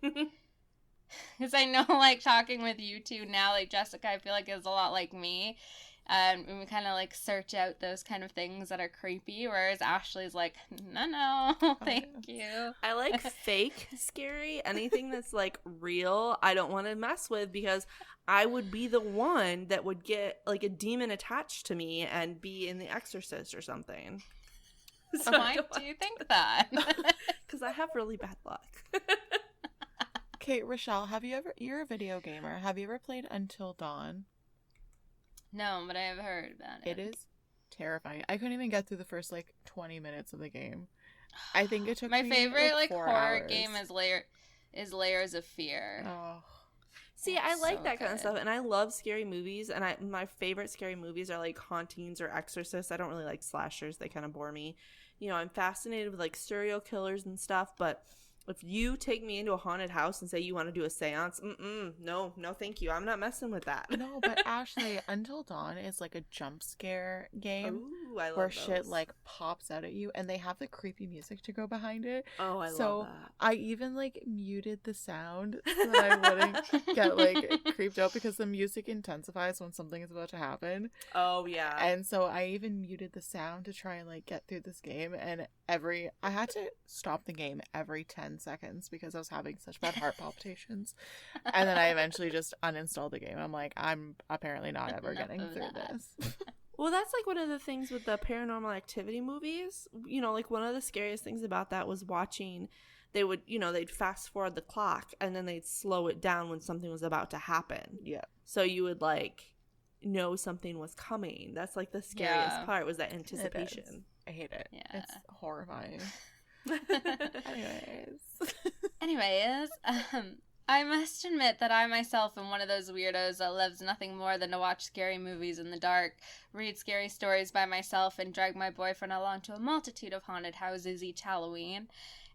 C: Because I know, like, talking with you two now, like, Jessica, I feel like is a lot like me. And we kind of, like, search out those kind of things that are creepy, whereas Ashley's like, no, thank you.
A: I like fake scary. Anything that's, like, real, I don't want to mess with because I would be the one that would get, like, a demon attached to me and be in The Exorcist or something.
C: So why do you think that?
A: Because I have really bad luck.
B: Okay, Rochelle, you're a video gamer. Have you ever played Until Dawn?
C: No, but I have heard about it.
B: It is terrifying. I couldn't even get through the first, like, 20 minutes of the game. I think it took
C: my
B: me,
C: favorite, like,
B: 4
C: horror
B: hours.
C: game is Layers of Fear.
B: Oh.
A: See, I like
C: so
A: that kind of
C: good.
A: stuff, and I love scary movies, and my favorite scary movies are, like, Hauntings or Exorcists. I don't really like slashers. They kind of bore me. You know, I'm fascinated with, like, serial killers and stuff, but if you take me into a haunted house and say you want to do a seance, no, thank you. I'm not messing with that.
B: No, but Ashley, Until Dawn is like a jump scare game.
A: Ooh, I love
B: where
A: those.
B: shit like pops out at you, and they have the creepy music to go behind it.
A: Oh, I
B: so
A: love that.
B: I even like muted the sound so that I wouldn't get like creeped out because the music intensifies when something is about to happen.
A: Oh, yeah.
B: And so I even muted the sound to try and like get through this game, and I had to stop the game every 10 seconds because I was having such bad heart palpitations. And then I eventually just uninstalled the game. I'm like, I'm apparently not ever getting through this.
A: Well, that's like one of the things with the Paranormal Activity movies. You know, like one of the scariest things about that was watching, they'd fast forward the clock and then they'd slow it down when something was about to happen.
B: Yeah.
A: So you would like know something was coming. That's like the scariest part, was that anticipation.
B: I hate it.
C: Yeah.
B: It's horrifying.
C: Anyways, I must admit that I myself am one of those weirdos that loves nothing more than to watch scary movies in the dark, read scary stories by myself, and drag my boyfriend along to a multitude of haunted houses each Halloween.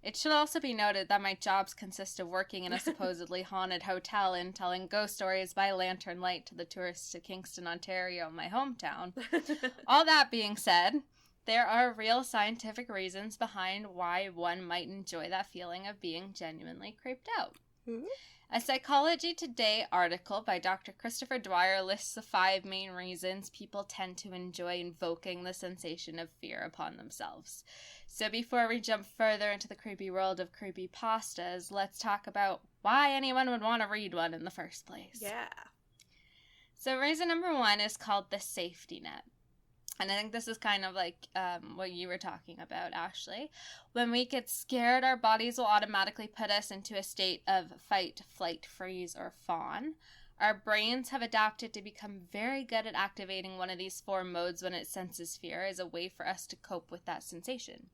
C: It should also be noted that my jobs consist of working in a supposedly haunted hotel and telling ghost stories by lantern light to the tourists of Kingston, Ontario, my hometown. All that being said, there are real scientific reasons behind why one might enjoy that feeling of being genuinely creeped out.
B: Mm-hmm.
C: A Psychology Today article by Dr. Christopher Dwyer lists the 5 main reasons people tend to enjoy invoking the sensation of fear upon themselves. So before we jump further into the creepy world of creepypastas, let's talk about why anyone would want to read one in the first place.
A: Yeah.
C: So reason number 1 is called the safety net. And I think this is kind of like what you were talking about, Ashley. When we get scared, our bodies will automatically put us into a state of fight, flight, freeze, or fawn. Our brains have adapted to become very good at activating one of these 4 modes when it senses fear as a way for us to cope with that sensation.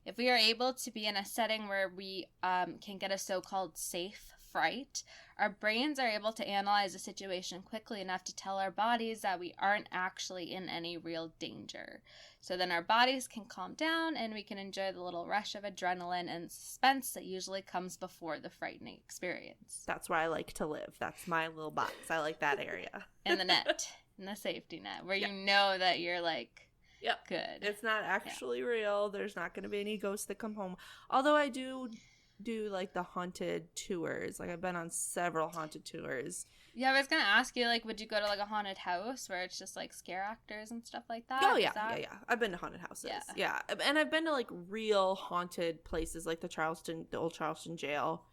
C: If we are able to be in a setting where we can get a so-called safe fright, our brains are able to analyze the situation quickly enough to tell our bodies that we aren't actually in any real danger. So then our bodies can calm down and we can enjoy the little rush of adrenaline and suspense that usually comes before the frightening experience.
A: That's where I like to live. That's my little box. I like that area.
C: In the net, in the safety net, where you know that you're like,
A: yep,
C: good.
A: It's not actually real. There's not going to be any ghosts that come home. Although I do do like the haunted tours. Like I've been on several haunted tours.
C: Yeah, I was gonna ask you, like, would you go to like a haunted house where it's just like scare actors and stuff like that?
A: Oh yeah, yeah. I've been to haunted houses. Yeah, and I've been to like real haunted places, like the old Charleston jail,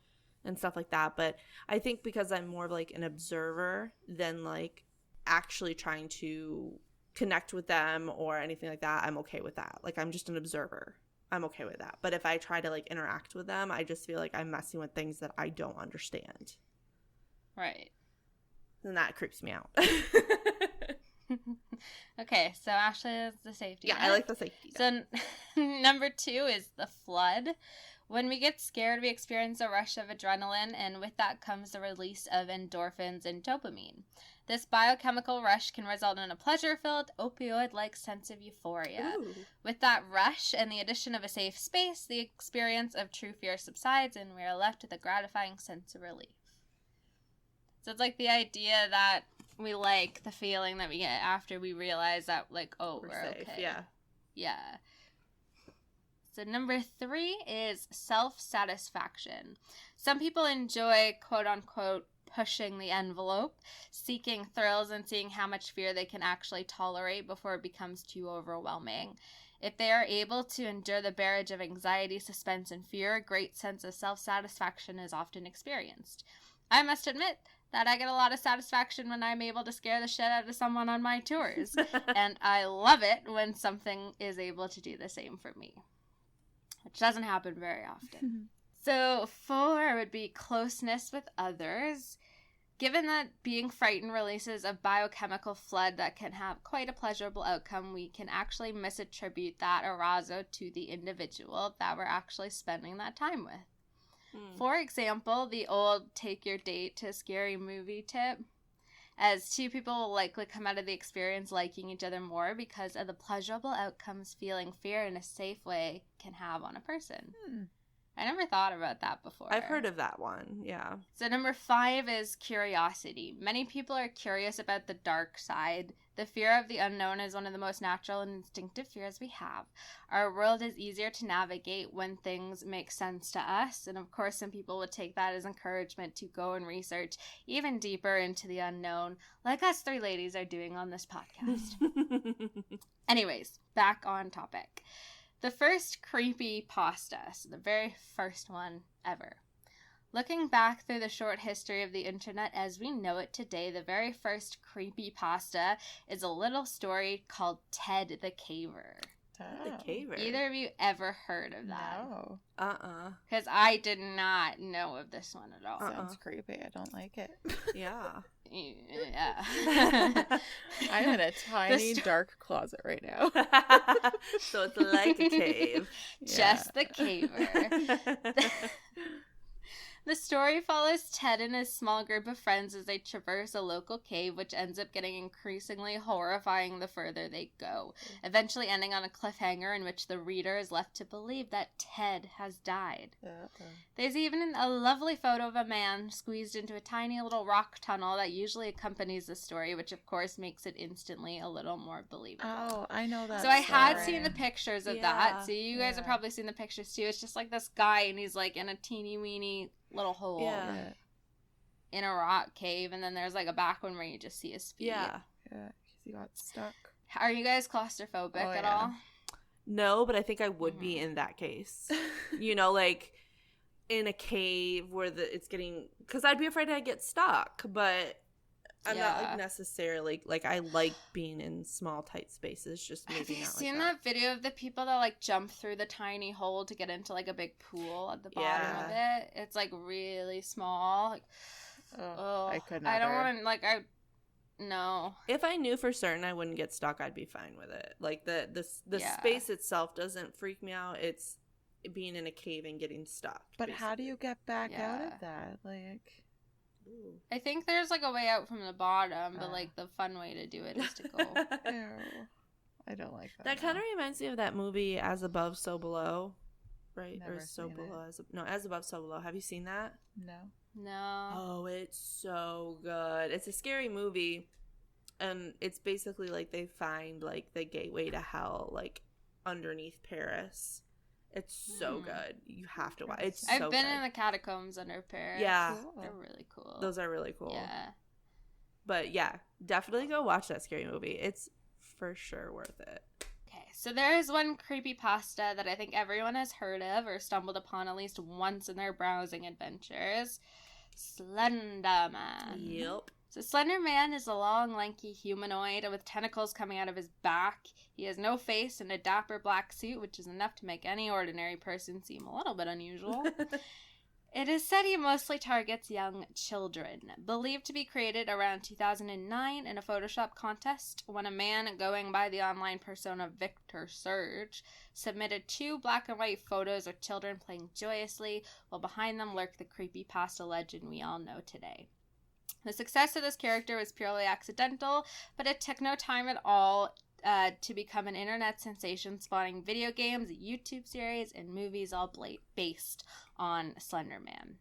A: and stuff like that. But I think because I'm more of like an observer than like actually trying to connect with them or anything like that, I'm okay with that. Like I'm just an observer. I'm okay with that. But if I try to like interact with them, I just feel like I'm messing with things that I don't understand.
C: Right.
A: And that creeps me out.
C: Okay, so Ashley is the safety net.
A: I like the safety net.
C: So number 2 is the flood. When we get scared, we experience a rush of adrenaline, and with that comes the release of endorphins and dopamine. This biochemical rush can result in a pleasure-filled, opioid-like sense of euphoria.
A: Ooh.
C: With that rush and the addition of a safe space, the experience of true fear subsides, and we are left with a gratifying sense of relief. So it's like the idea that we like the feeling that we get after we realize that, like, oh, we're
A: safe.
C: okay.
A: Yeah.
C: Yeah. So number 3 is self-satisfaction. Some people enjoy, quote-unquote, pushing the envelope, seeking thrills and seeing how much fear they can actually tolerate before it becomes too overwhelming. If they are able to endure the barrage of anxiety, suspense, and fear, a great sense of self-satisfaction is often experienced. I must admit that I get a lot of satisfaction when I'm able to scare the shit out of someone on my tours, and I love it when something is able to do the same for me, which doesn't happen very often. So 4 would be closeness with others. Given that being frightened releases a biochemical flood that can have quite a pleasurable outcome, we can actually misattribute that arousal to the individual that we're actually spending that time with. For example, the old take your date to a scary movie tip, as 2 people will likely come out of the experience liking each other more because of the pleasurable outcomes feeling fear in a safe way can have on a person. I never thought about that before.
A: I've heard of that one, yeah.
C: So number 5 is curiosity. Many people are curious about the dark side. The fear of the unknown is one of the most natural and instinctive fears we have. Our world is easier to navigate when things make sense to us, and of course some people would take that as encouragement to go and research even deeper into the unknown, like us 3 ladies are doing on this podcast. Anyways, back on topic. The first creepypasta, so the very first one ever. Looking back through the short history of the internet as we know it today, the very first creepypasta is a little story called Ted the Caver.
A: The Caver.
C: Either of you ever heard of that?
B: No.
C: Because I did not know of this one at all.
B: Sounds creepy. I don't like it.
A: Yeah.
C: Yeah.
B: I'm in a tiny dark closet right now.
A: So it's like a cave.
C: Just the caver. The story follows Ted and his small group of friends as they traverse a local cave, which ends up getting increasingly horrifying the further they go, eventually ending on a cliffhanger in which the reader is left to believe that Ted has died. There's even a lovely photo of a man squeezed into a tiny little rock tunnel that usually accompanies the story, which of course makes it instantly a little more believable.
B: Oh, I know that.
C: So I had seen the pictures of that, so you guys have probably seen the pictures too. It's just like this guy, and he's like in a teeny weeny little hole in a rock cave, and then there's like a back one where you just see his feet.
B: Yeah, because he got stuck.
C: Are you guys claustrophobic at all?
A: No, but I think I would be in that case. You know, like in a cave where it's getting, because I'd be afraid I'd get stuck, but I'm not like necessarily like, I like being in small tight spaces, just maybe
C: Have you
A: not
C: seen
A: like
C: that video of the people that like jump through the tiny hole to get into like a big pool at the bottom of it? It's like really small. Like,
B: I couldn't.
C: I don't want to no.
A: If I knew for certain I wouldn't get stuck, I'd be fine with it. Like the space itself doesn't freak me out. It's being in a cave and getting stuck.
B: But basically, how do you get back out of that? Like,
C: I think there's like a way out from the bottom, but like the fun way to do it is to go.
B: Ew. I don't like that.
A: That kind of reminds me of that movie As Above, So Below, right?
B: Never
A: or So
B: seen
A: Below. As Above, So Below. Have you seen that?
C: No.
A: Oh, it's so good. It's a scary movie, and it's basically like they find like the gateway to hell, like underneath Paris. It's so good. You have to watch. It's
C: I've
A: so
C: been
A: good.
C: in the catacombs under Paris.
A: Yeah.
C: They're really cool.
A: Those are really cool.
C: Yeah.
A: But yeah, definitely go watch that scary movie. It's for sure worth it.
C: Okay, so there is one creepypasta that I think everyone has heard of or stumbled upon at least once in their browsing adventures. Slender Man.
A: Yep.
C: So Slender Man is a long, lanky humanoid with tentacles coming out of his back. He has no face and a dapper black suit, which is enough to make any ordinary person seem a little bit unusual. It is said he mostly targets young children. Believed to be created around 2009 in a Photoshop contest when a man going by the online persona Victor Surge submitted 2 black and white photos of children playing joyously, while behind them lurked the creepypasta legend we all know today. The success of this character was purely accidental, but it took no time at all to become an internet sensation, spawning video games, a YouTube series, and movies all based on Slender Man.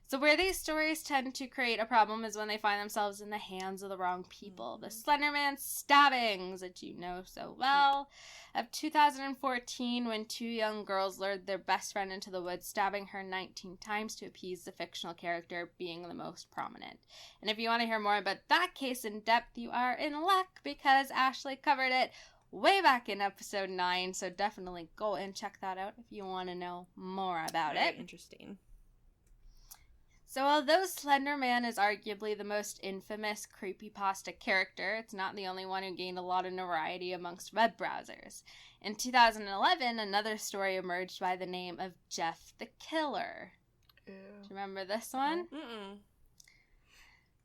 C: So where these stories tend to create a problem is when they find themselves in the hands of the wrong people. The Slender Man stabbings, that you know so well, of 2014, when 2 young girls lured their best friend into the woods, stabbing her 19 times to appease the fictional character being the most prominent. And if you want to hear more about that case in depth, you are in luck, because Ashley covered it way back in episode 9, so definitely go and check that out if you want to know more about it.
A: Very interesting.
C: So although Slender Man is arguably the most infamous creepypasta character, it's not the only one who gained a lot of notoriety amongst web browsers. In 2011, another story emerged by the name of Jeff the Killer. Ew. Do you remember this one?
A: Mm-mm.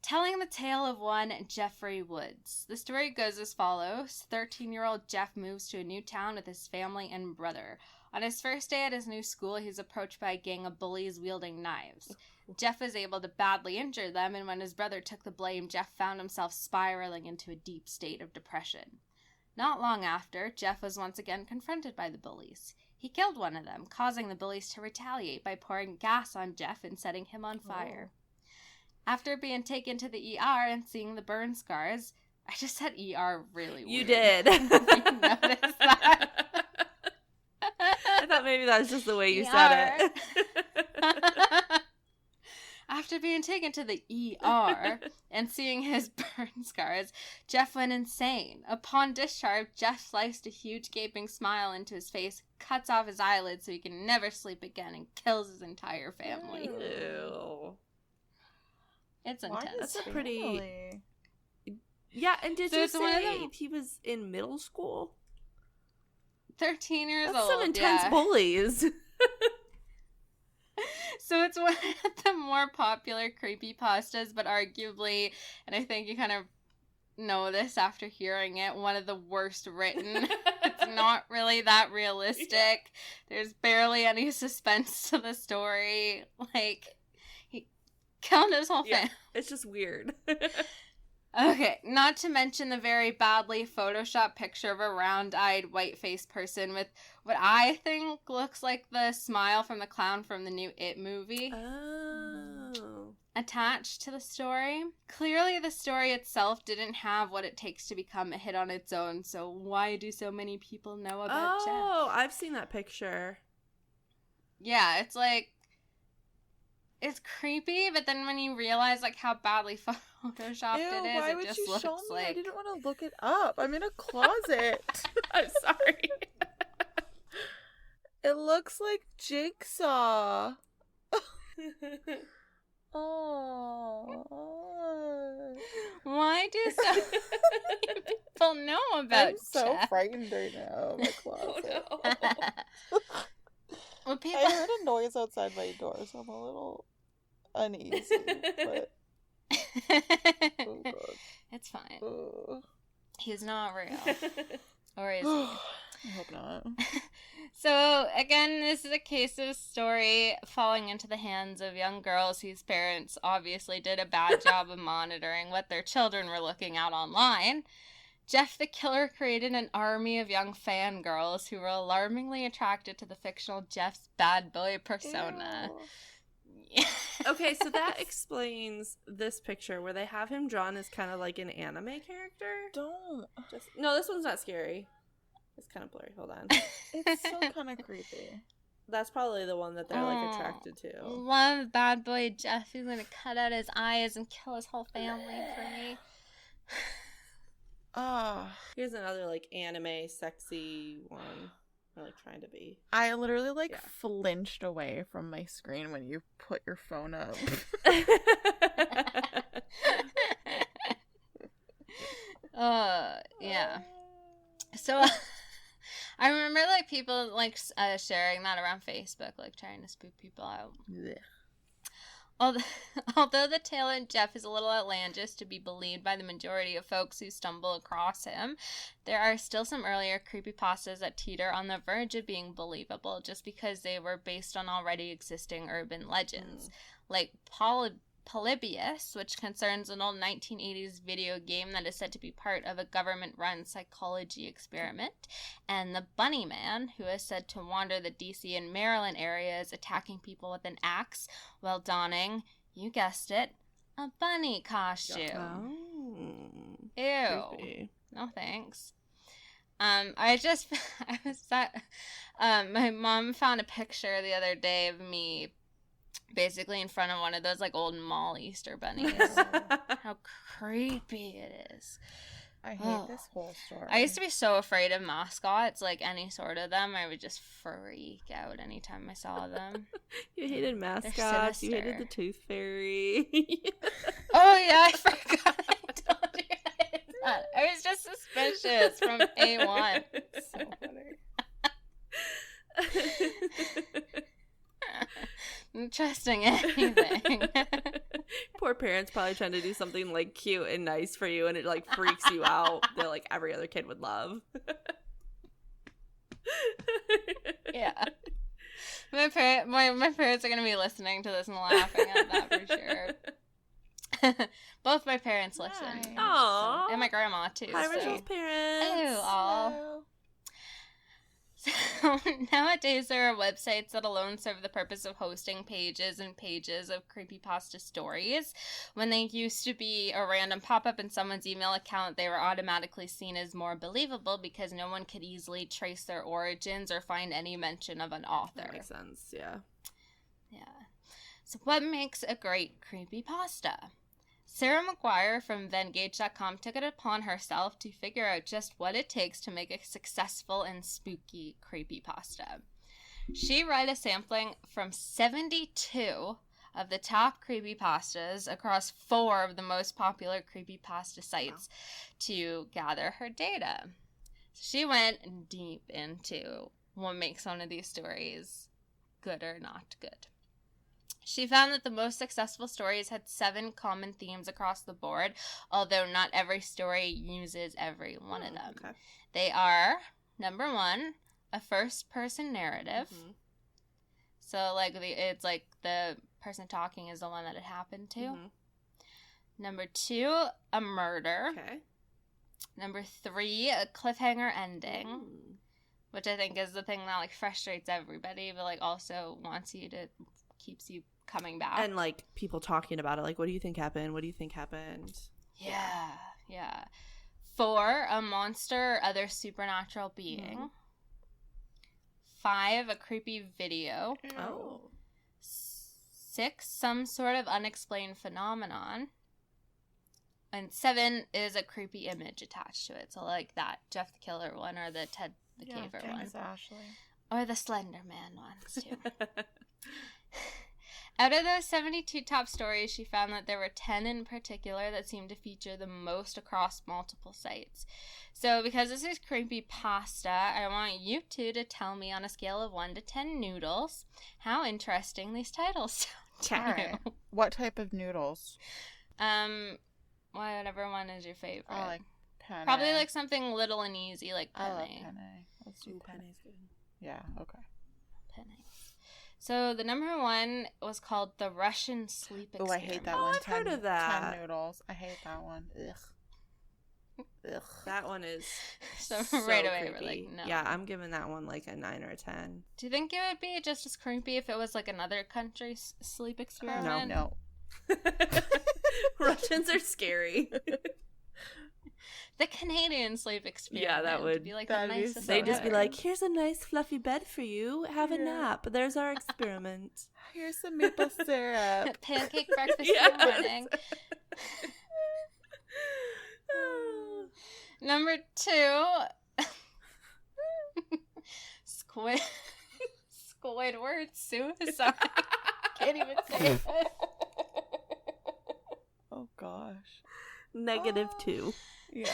C: Telling the tale of one Jeffrey Woods. The story goes as follows. 13-year-old Jeff moves to a new town with his family and brother. On his first day at his new school, he's approached by a gang of bullies wielding knives. Jeff was able to badly injure them, and when his brother took the blame, Jeff found himself spiraling into a deep state of depression. Not long after, Jeff was once again confronted by the bullies. He killed one of them, causing the bullies to retaliate by pouring gas on Jeff and setting him on fire. After being taken to the ER and seeing the burn scars, I just said ER really weird.
A: You did.
C: You noticed that?
A: I thought maybe that was just the way you said it.
C: After being taken to the ER and seeing his burn scars, Jeff went insane. Upon discharge, Jeff sliced a huge gaping smile into his face, cuts off his eyelids so he can never sleep again, and kills his entire family.
A: Ew.
C: It's intense.
A: That's a pretty... Yeah, and did you say he was in middle school?
C: 13 years old.
A: That's some intense bullies.
C: So it's one of the more popular creepypastas, but arguably, and I think you kind of know this after hearing it, one of the worst written. It's not really that realistic. Yeah. There's barely any suspense to the story. Like, he killed his whole family.
A: It's just weird.
C: Okay, not to mention the very badly photoshopped picture of a round-eyed, white-faced person with what I think looks like the smile from the clown from the new It movie.
A: Oh.
C: Attached to the story. Clearly, the story itself didn't have what it takes to become a hit on its own, so why do so many people know about Jeff?
A: Oh, I've seen that picture.
C: Yeah, it's like... It's creepy, but then when you realize like how badly photoshopped it is, it just looks like...
B: I didn't want to look it up. I'm in a closet.
A: I'm sorry.
B: It looks like Jigsaw. Oh.
C: Why do so many people know about
B: I'm so
C: Jeff?
B: frightened right now. My closet.
A: Oh, no.
C: Well, people...
B: I heard a noise outside my door, so I'm a little uneasy. But oh God.
C: It's fine.
B: He's
C: not real. Or is he?
B: I hope not.
C: So, again, this is a case of story falling into the hands of young girls whose parents obviously did a bad job of monitoring what their children were looking at online. Jeff the Killer created an army of young fangirls who were alarmingly attracted to the fictional Jeff's bad boy persona.
A: Okay, so that explains this picture where they have him drawn as kind of like an anime character.
B: Don't.
A: No, this one's not scary. It's kind of blurry. Hold on.
B: It's still kind of creepy.
A: That's probably the one that they're like attracted to.
C: Love bad boy Jeff. He's gonna cut out his eyes and kill his whole family for me.
B: Oh.
A: Here's another like anime sexy one. I'm like trying to be.
B: I literally flinched away from my screen when you put your phone up.
C: Yeah. So I remember like people like sharing that around Facebook, like trying to spook people out.
B: Yeah.
C: Although the talent Jeff is a little outlandish to be believed by the majority of folks who stumble across him, there are still some earlier creepypastas that teeter on the verge of being believable just because they were based on already existing urban legends. Like Polybius, which concerns an old 1980s video game that is said to be part of a government-run psychology experiment, and the Bunny Man, who is said to wander the D.C. and Maryland areas attacking people with an axe while donning, you guessed it, a bunny costume.
A: Oh.
C: Ew.
A: Creepy.
C: No thanks. My mom found a picture the other day of me basically in front of one of those like old mall Easter bunnies. How creepy it is.
B: I hate this whole story.
C: I used to be so afraid of mascots, like any sort of them. I would just freak out anytime I saw them.
A: You hated mascots. You hated the Tooth Fairy.
C: Oh yeah, I forgot I told you guys that. I was just suspicious from A1.
B: So funny.
C: I'm trusting anything.
A: Poor parents probably trying to do something like cute and nice for you, and it like freaks you out that like every other kid would love.
C: Yeah. My parents are gonna be listening to this and laughing at that for sure. Both my parents listen.
B: Nice.
A: Aww.
C: And my grandma too.
A: Hi,
C: so.
A: Rachel's parents.
C: Hello, all. So nowadays there are websites that alone serve the purpose of hosting pages and pages of creepypasta stories. When they used to be a random pop-up in someone's email account, they were automatically seen as more believable because no one could easily trace their origins or find any mention of an author.
A: That makes sense, yeah.
C: Yeah. So what makes a great creepypasta? Sarah McGuire from Vengage.com took it upon herself to figure out just what it takes to make a successful and spooky creepypasta. She read a sampling from 72 of the top creepypastas across 4 of the most popular creepypasta sites to gather her data. So she went deep into what makes one of these stories good or not good. She found that the most successful stories had 7 common themes across the board, although not every story uses every one of them.
A: Okay.
C: They are, number 1, a first-person narrative.
A: Mm-hmm.
C: So, like, it's like the person talking is the one that it happened to.
A: Mm-hmm.
C: Number 2, a murder.
A: Okay.
C: Number 3, a cliffhanger ending, which I think is the thing that, like, frustrates everybody, but, like, also keeps you coming back.
A: And like people talking about it, like, what do you think happened? What do you think happened?
C: Yeah. 4, a monster or other supernatural being.
A: Mm-hmm.
C: 5, a creepy video.
A: Oh.
C: 6, some sort of unexplained phenomenon. And 7 is a creepy image attached to it. So like that Jeff the Killer one or the Ted the Caver one.
B: Ashley.
C: Or the Slender Man ones too. Out of those 72 top stories, she found that there were 10 in particular that seemed to feature the most across multiple sites. So because this is creepypasta, I want you two to tell me on a scale of 1 to 10 noodles how interesting these titles sound to you.
B: What type of noodles?
C: Whatever one is your favorite.
B: I like penne.
C: Probably like something little and easy, like penne.
B: I love penne. Let's do penne.
A: Penny's good.
B: Yeah, okay.
C: Penne. So the number 1 was called The Russian Sleep Experiment.
B: Oh, I hate that
A: Oh,
B: one.
A: I've heard of that.
B: 10 noodles. I hate that one. Ugh.
A: That one is
C: So right away
A: creepy.
C: we're like, no.
A: Yeah, I'm giving that one like a 9 or a 10.
C: Do you think it would be just as creepy if it was like another country's sleep experiment?
B: No.
A: Russians are scary.
C: The Canadian slave experiment.
A: Yeah, that would
C: be like the nicest.
A: They'd just be
C: ever.
A: like, here's a nice fluffy bed for you. Have a nap. There's our experiment.
B: Here's some maple syrup.
C: Pancake breakfast in the morning. Number 2. Squidward suicide. Can't even say it.
B: Oh gosh.
A: -2.
B: Yeah.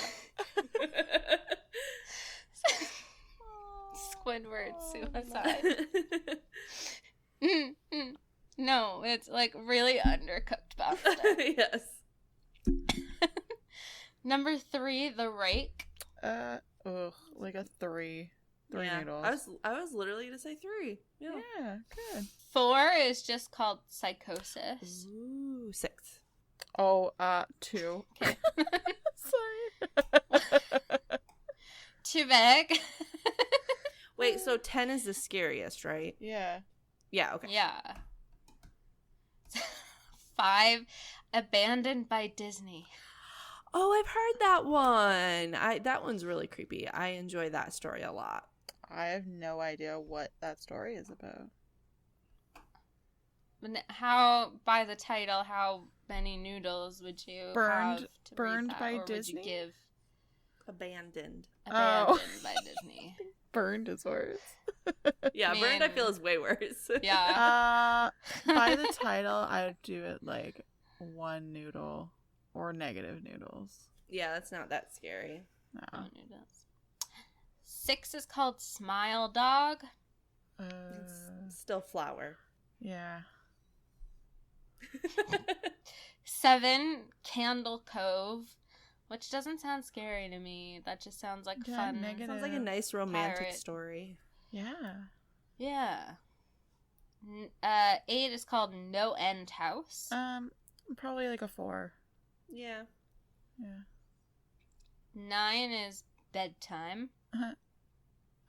C: Squidward suicide. No, it's like really undercooked pasta.
A: Yes.
C: Number 3, the rake.
B: Like a 3. 3
A: yeah.
B: noodles.
A: I was literally gonna say 3. Yeah.
B: Yeah, good.
C: 4 is just called psychosis.
A: Ooh, 6.
B: Oh, 2.
C: Okay.
B: Sorry.
C: Too big.
A: Wait, so 10 is the scariest, right?
B: Yeah.
A: Yeah, okay.
C: Yeah. 5, abandoned by Disney.
A: Oh, I've heard that one. That one's really creepy. I enjoy that story a lot.
B: I have no idea what that story is about.
C: How, by the title, how many noodles would you have to
B: burned
C: read that,
B: by
C: or
B: Disney?
C: Would you give
A: Abandoned.
C: abandoned by Disney?
B: Burned is worse.
A: Yeah,
C: Man.
A: burned I feel is way worse.
C: Yeah.
B: By the title, I would do it like 1 noodle or negative noodles.
A: Yeah, that's not that scary.
B: No.
C: Oh, noodles. 6 is called Smile Dog.
A: It's still flour.
B: Yeah.
C: 7, Candle Cove, which doesn't sound scary to me. That just sounds like
B: Yeah,
C: fun.
B: negative.
A: Sounds like a nice romantic
C: Pirate.
A: story.
B: Yeah.
C: Yeah. 8 is called No End House.
B: Probably like a 4.
A: Yeah.
B: Yeah.
C: 9 is Bedtime.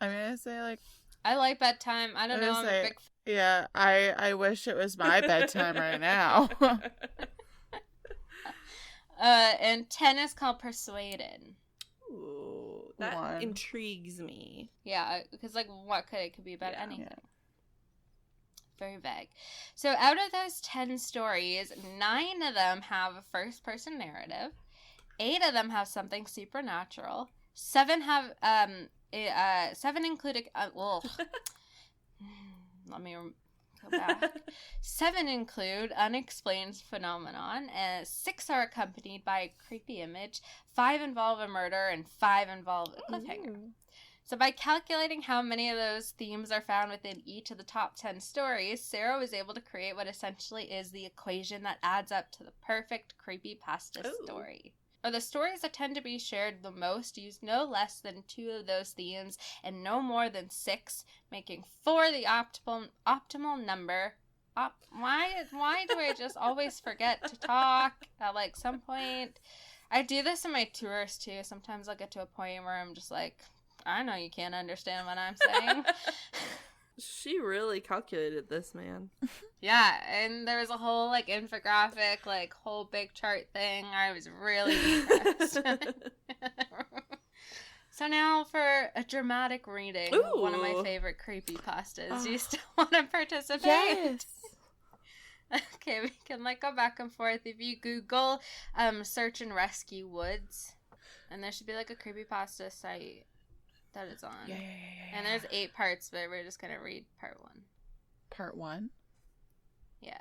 B: I'm gonna say like,
C: I like bedtime. I don't know. I'm a big
B: yeah, I wish it was my bedtime right now.
C: And 10 is called Persuaded.
A: Ooh, that
B: 1.
A: intrigues me.
C: Yeah, because like what could it could be about
A: Yeah.
C: anything.
B: Yeah.
C: Very vague. So out of those 10 stories, 9 of them have a first person narrative. 8 of them have something supernatural. 7 have 7 include let me go back. 7 include unexplained phenomenon. 6 are accompanied by a creepy image. 5 involve a murder, and 5 involve a cliffhanger.
B: Ooh.
C: So by calculating how many of those themes are found within each of the top 10 stories, Sarah was able to create what essentially is the equation that adds up to the perfect creepypasta
A: Ooh.
C: story. Or the stories that tend to be shared the most use no less than 2 of those themes and no more than 6, making 4 the optimal number. Why do I just always forget to talk at like some point? I do this in my tours too. Sometimes I'll get to a point where I'm just like, I know you can't understand what I'm saying.
A: She really calculated this, man.
C: Yeah, and there was a whole like infographic, like whole big chart thing. I was really impressed. So now for a dramatic reading of one of my
A: Ooh.
C: favorite creepypastas. Do you still want to participate?
B: Yes.
C: Okay, we can like go back and forth. If you Google search and rescue woods, and there should be like a creepypasta site that it's on.
B: Yeah.
C: And there's 8 parts, but we're just gonna read part 1.
B: Part 1.
C: Yeah.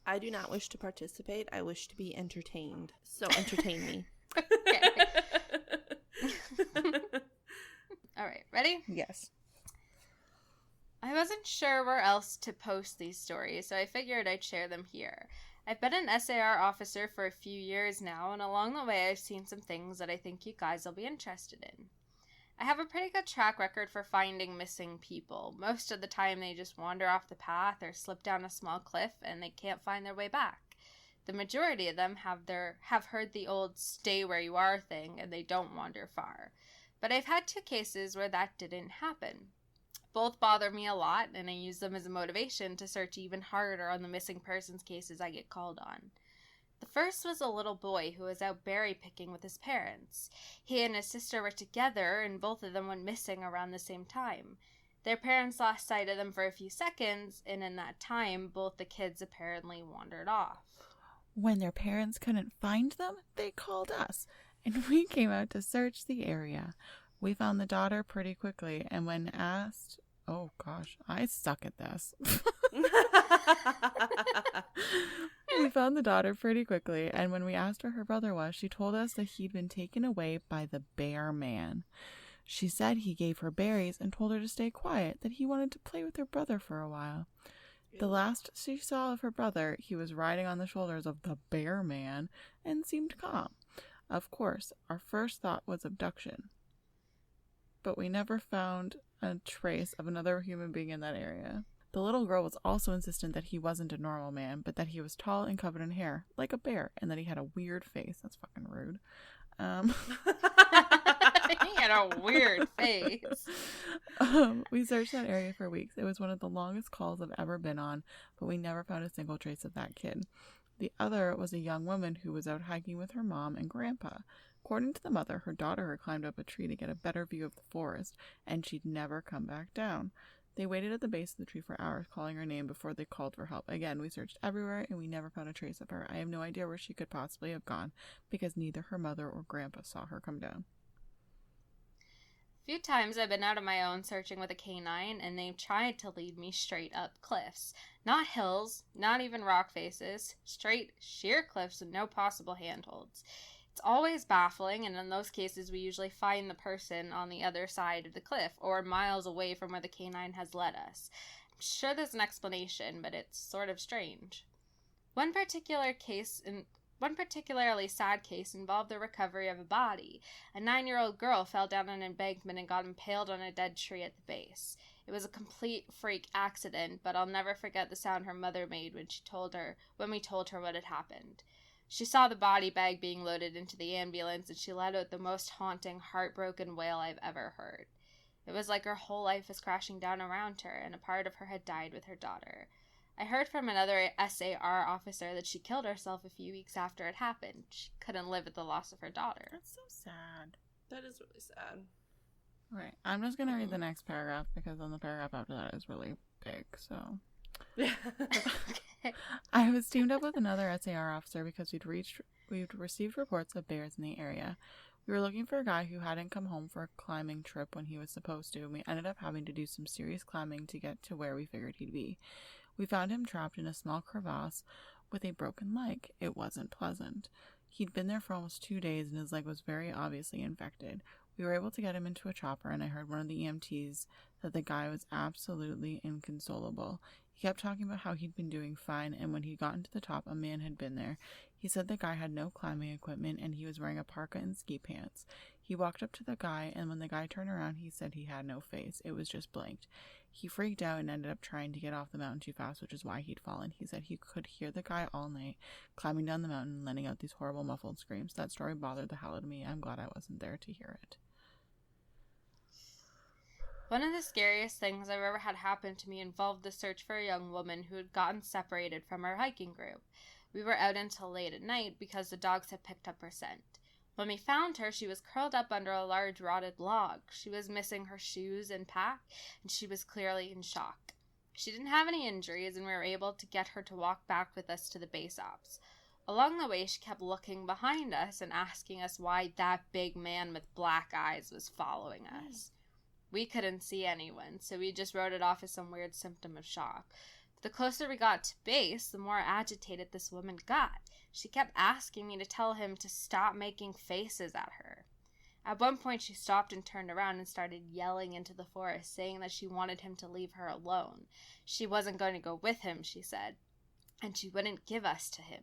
A: I do not wish to participate. I wish to be entertained. So entertain me.
C: All right, ready?
B: Yes.
C: I wasn't sure where else to post these stories, so I figured I'd share them here. I've been an SAR officer for a few years now, and along the way I've seen some things that I think you guys will be interested in. I have a pretty good track record for finding missing people. Most of the time they just wander off the path or slip down a small cliff and they can't find their way back. The majority of them have heard the old stay where you are thing and they don't wander far. But I've had 2 cases where that didn't happen. Both bother me a lot, and I use them as a motivation to search even harder on the missing persons cases I get called on. The first was a little boy who was out berry picking with his parents. He and his sister were together, and both of them went missing around the same time. Their parents lost sight of them for a few seconds, and in that time, both the kids apparently wandered off.
B: When their parents couldn't find them, they called us, and we came out to search the area. We found the daughter pretty quickly, and when asked... Oh, gosh, I suck at this. We found the daughter pretty quickly, and when we asked where her brother was, she told us that he'd been taken away by the bear man. She said he gave her berries and told her to stay quiet, that he wanted to play with her brother for a while. The last she saw of her brother, he was riding on the shoulders of the bear man and seemed calm. Of course, our first thought was abduction, but we never found a trace of another human being in that area. The little girl was also insistent that he wasn't a normal man, but that he was tall and covered in hair, like a bear, and that he had a weird face. That's fucking rude.
C: He had a weird face.
B: We searched that area for weeks. It was one of the longest calls I've ever been on, but we never found a single trace of that kid. The other was a young woman who was out hiking with her mom and grandpa. According to the mother, her daughter had climbed up a tree to get a better view of the forest, and she'd never come back down. They waited at the base of the tree for hours, calling her name before they called for help. Again, we searched everywhere, and we never found a trace of her. I have no idea where she could possibly have gone, because neither her mother or grandpa saw her come down.
C: A few times I've been out on my own searching with a canine, and they've tried to lead me straight up cliffs. Not hills, not even rock faces, straight, sheer cliffs with no possible handholds. It's always baffling, and in those cases we usually find the person on the other side of the cliff, or miles away from where the canine has led us. I'm sure there's an explanation, but it's sort of strange. One particularly sad case involved the recovery of a body. A 9-year-old girl fell down an embankment and got impaled on a dead tree at the base. It was a complete freak accident, but I'll never forget the sound her mother made when we told her what had happened. She saw the body bag being loaded into the ambulance, and she let out the most haunting, heartbroken wail I've ever heard. It was like her whole life was crashing down around her, and a part of her had died with her daughter. I heard from another SAR officer that she killed herself a few weeks after it happened. She couldn't live with the loss of her daughter.
B: That's so sad.
A: That is really sad.
B: Right. I'm just going to read the next paragraph, because then the paragraph after that is really big, so... I was teamed up with another SAR officer because we'd received reports of bears in the area. We were looking for a guy who hadn't come home for a climbing trip when he was supposed to, and we ended up having to do some serious climbing to get to where we figured he'd be. We found him trapped in a small crevasse with a broken leg. It wasn't pleasant. He'd been there for almost 2 days, and his leg was very obviously infected. We were able to get him into a chopper, and I heard one of the EMTs that the guy was absolutely inconsolable. He kept talking about how he'd been doing fine, and when he'd gotten to the top, a man had been there. He said the guy had no climbing equipment, and he was wearing a parka and ski pants. He walked up to the guy, and when the guy turned around, he said he had no face. It was just blanked. He freaked out and ended up trying to get off the mountain too fast, which is why he'd fallen. He said he could hear the guy all night, climbing down the mountain and letting out these horrible muffled screams. That story bothered the hell out of me. I'm glad I wasn't there to hear it.
C: One of the scariest things I've ever had happen to me involved the search for a young woman who had gotten separated from her hiking group. We were out until late at night because the dogs had picked up her scent. When we found her, she was curled up under a large rotted log. She was missing her shoes and pack, and she was clearly in shock. She didn't have any injuries, and we were able to get her to walk back with us to the base ops. Along the way, she kept looking behind us and asking us why that big man with black eyes was following us. We couldn't see anyone, so we just wrote it off as some weird symptom of shock. But the closer we got to base, the more agitated this woman got. She kept asking me to tell him to stop making faces at her. At one point, she stopped and turned around and started yelling into the forest, saying that she wanted him to leave her alone. She wasn't going to go with him, she said, and she wouldn't give us to him.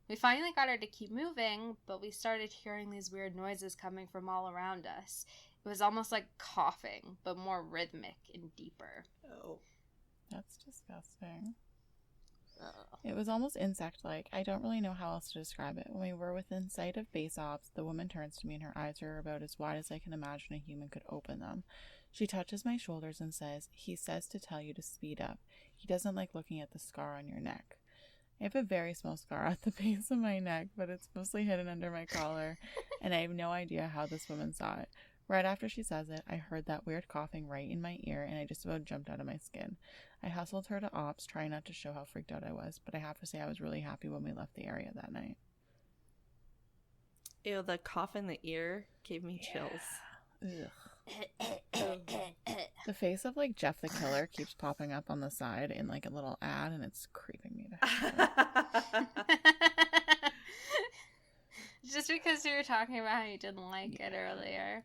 C: We finally got her to keep moving, but we started hearing these weird noises coming from all around us. It was almost like coughing, but more rhythmic and deeper.
A: Oh.
B: That's disgusting. It was almost insect-like. I don't really know how else to describe it. When we were within sight of base ops, the woman turns to me and her eyes are about as wide as I can imagine a human could open them. She touches my shoulders and says, "He says to tell you to speed up. He doesn't like looking at the scar on your neck." I have a very small scar at the base of my neck, but it's mostly hidden under my collar, and I have no idea how this woman saw it. Right after she says it, I heard that weird coughing right in my ear, and I just about jumped out of my skin. I hustled her to ops, trying not to show how freaked out I was, but I have to say I was really happy when we left the area that night.
A: Ew, the cough in the ear gave me chills.
B: The face of like Jeff the Killer keeps popping up on the side in like a little ad, and it's creeping me to hell.
C: Just because you were talking about how you didn't like it earlier.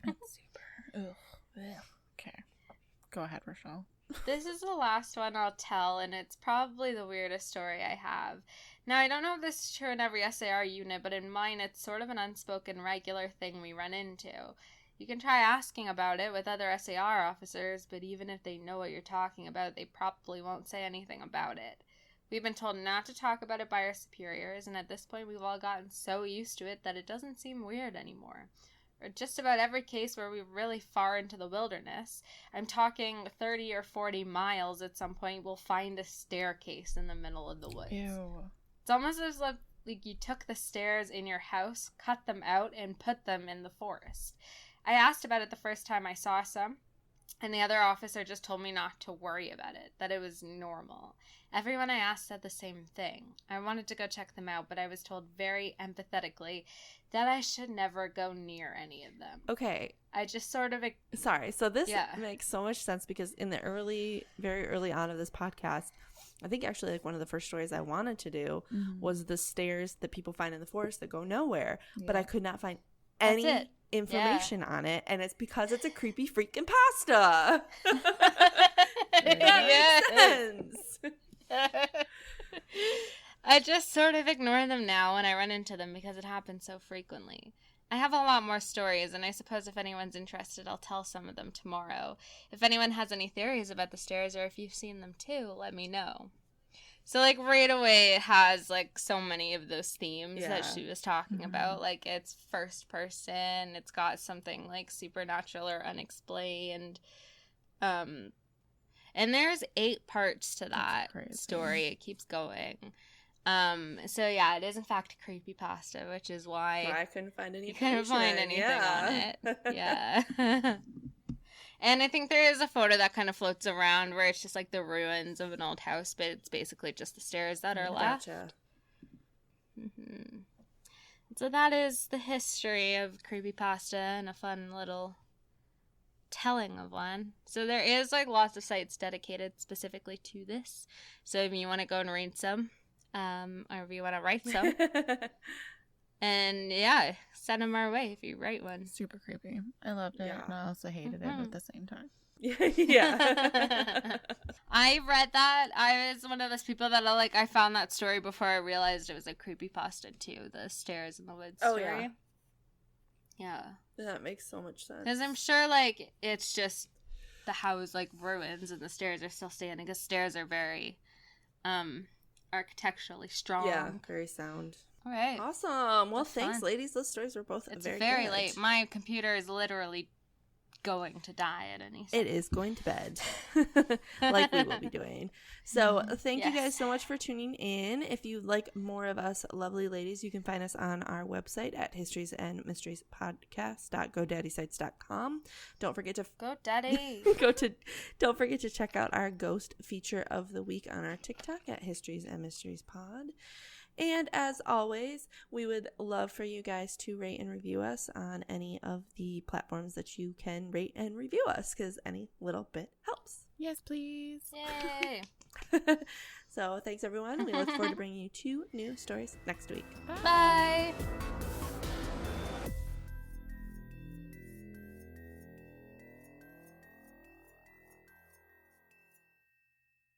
B: It's super. Ugh. Okay. Go ahead, Rochelle.
C: This is the last one I'll tell, and it's probably the weirdest story I have. Now, I don't know if this is true in every SAR unit, but in mine, it's sort of an unspoken regular thing we run into. You can try asking about it with other SAR officers, but even if they know what you're talking about, they probably won't say anything about it. We've been told not to talk about it by our superiors, and at this point we've all gotten so used to it that it doesn't seem weird anymore. Or just about every case where we're really far into the wilderness, I'm talking 30 or 40 miles at some point, we'll find a staircase in the middle of the woods.
B: Ew.
C: It's almost as if like you took the stairs in your house, cut them out, and put them in the forest. I asked about it the first time I saw some, and the other officer just told me not to worry about it, that it was normal. Everyone I asked said the same thing. I wanted to go check them out, but I was told very empathetically that I should never go near any of them.
A: Okay.
C: I just sort of...
A: Sorry. So this makes so much sense because in the very early on of this podcast, I think actually like one of the first stories I wanted to do was the stairs that people find in the forest that go nowhere, but I could not find any information on it, and it's because it's a creepy freaking pasta. That makes sense.
C: I just sort of ignore them now when I run into them because it happens so frequently. I have a lot more stories, and I suppose if anyone's interested, I'll tell some of them tomorrow. If anyone has any theories about the stairs, or if you've seen them too, let me know. So, like, right away, it has, like, so many of those themes that she was talking about. Like, it's first person, it's got something, like, supernatural or unexplained. And there's 8 parts to that story. It keeps going. So, yeah, it is, in fact, a creepypasta, which is why
A: I couldn't find anything.
C: You couldn't find anything on it. Yeah. And I think there is a photo that kind of floats around where it's just like the ruins of an old house, but it's basically just the stairs that are left.
A: Gotcha.
C: So that is the history of creepypasta and a fun little telling of one. So there is like lots of sites dedicated specifically to this. So if you want to go and read some, or if you want to write some, and yeah, send them our way if you write one.
B: Super creepy. I loved it, and I also hated it at the same time.
A: Yeah.
C: I read that. I was one of those people that I found that story before I realized it was a creepypasta too. The stairs in the woods story.
A: Yeah.
C: Yeah.
A: That makes so much sense.
C: Because I'm sure like it's just the house like ruins and the stairs are still standing. Because stairs are very architecturally strong.
A: Yeah, very sound.
C: All right.
A: Awesome. Well,
C: That's
A: thanks,
C: fun.
A: ladies. Those stories were both
C: It's
A: very
C: very
A: good.
C: late. My computer is literally going to die at any second.
A: It is going to bed, like we will be doing. So thank you guys so much for tuning in. If you like more of us lovely ladies, you can find us on our website at historiesandmysteriespodcast.godaddysites.com. Don't forget to
C: Go Daddy.
A: Don't forget to check out our ghost feature of the week on our TikTok at Histories and Mysteries Pod. And as always, we would love for you guys to rate and review us on any of the platforms that you can rate and review us, because any little bit helps.
B: Yes, please.
C: Yay.
A: So thanks, everyone. We look forward to bringing you 2 new stories next week.
C: Bye.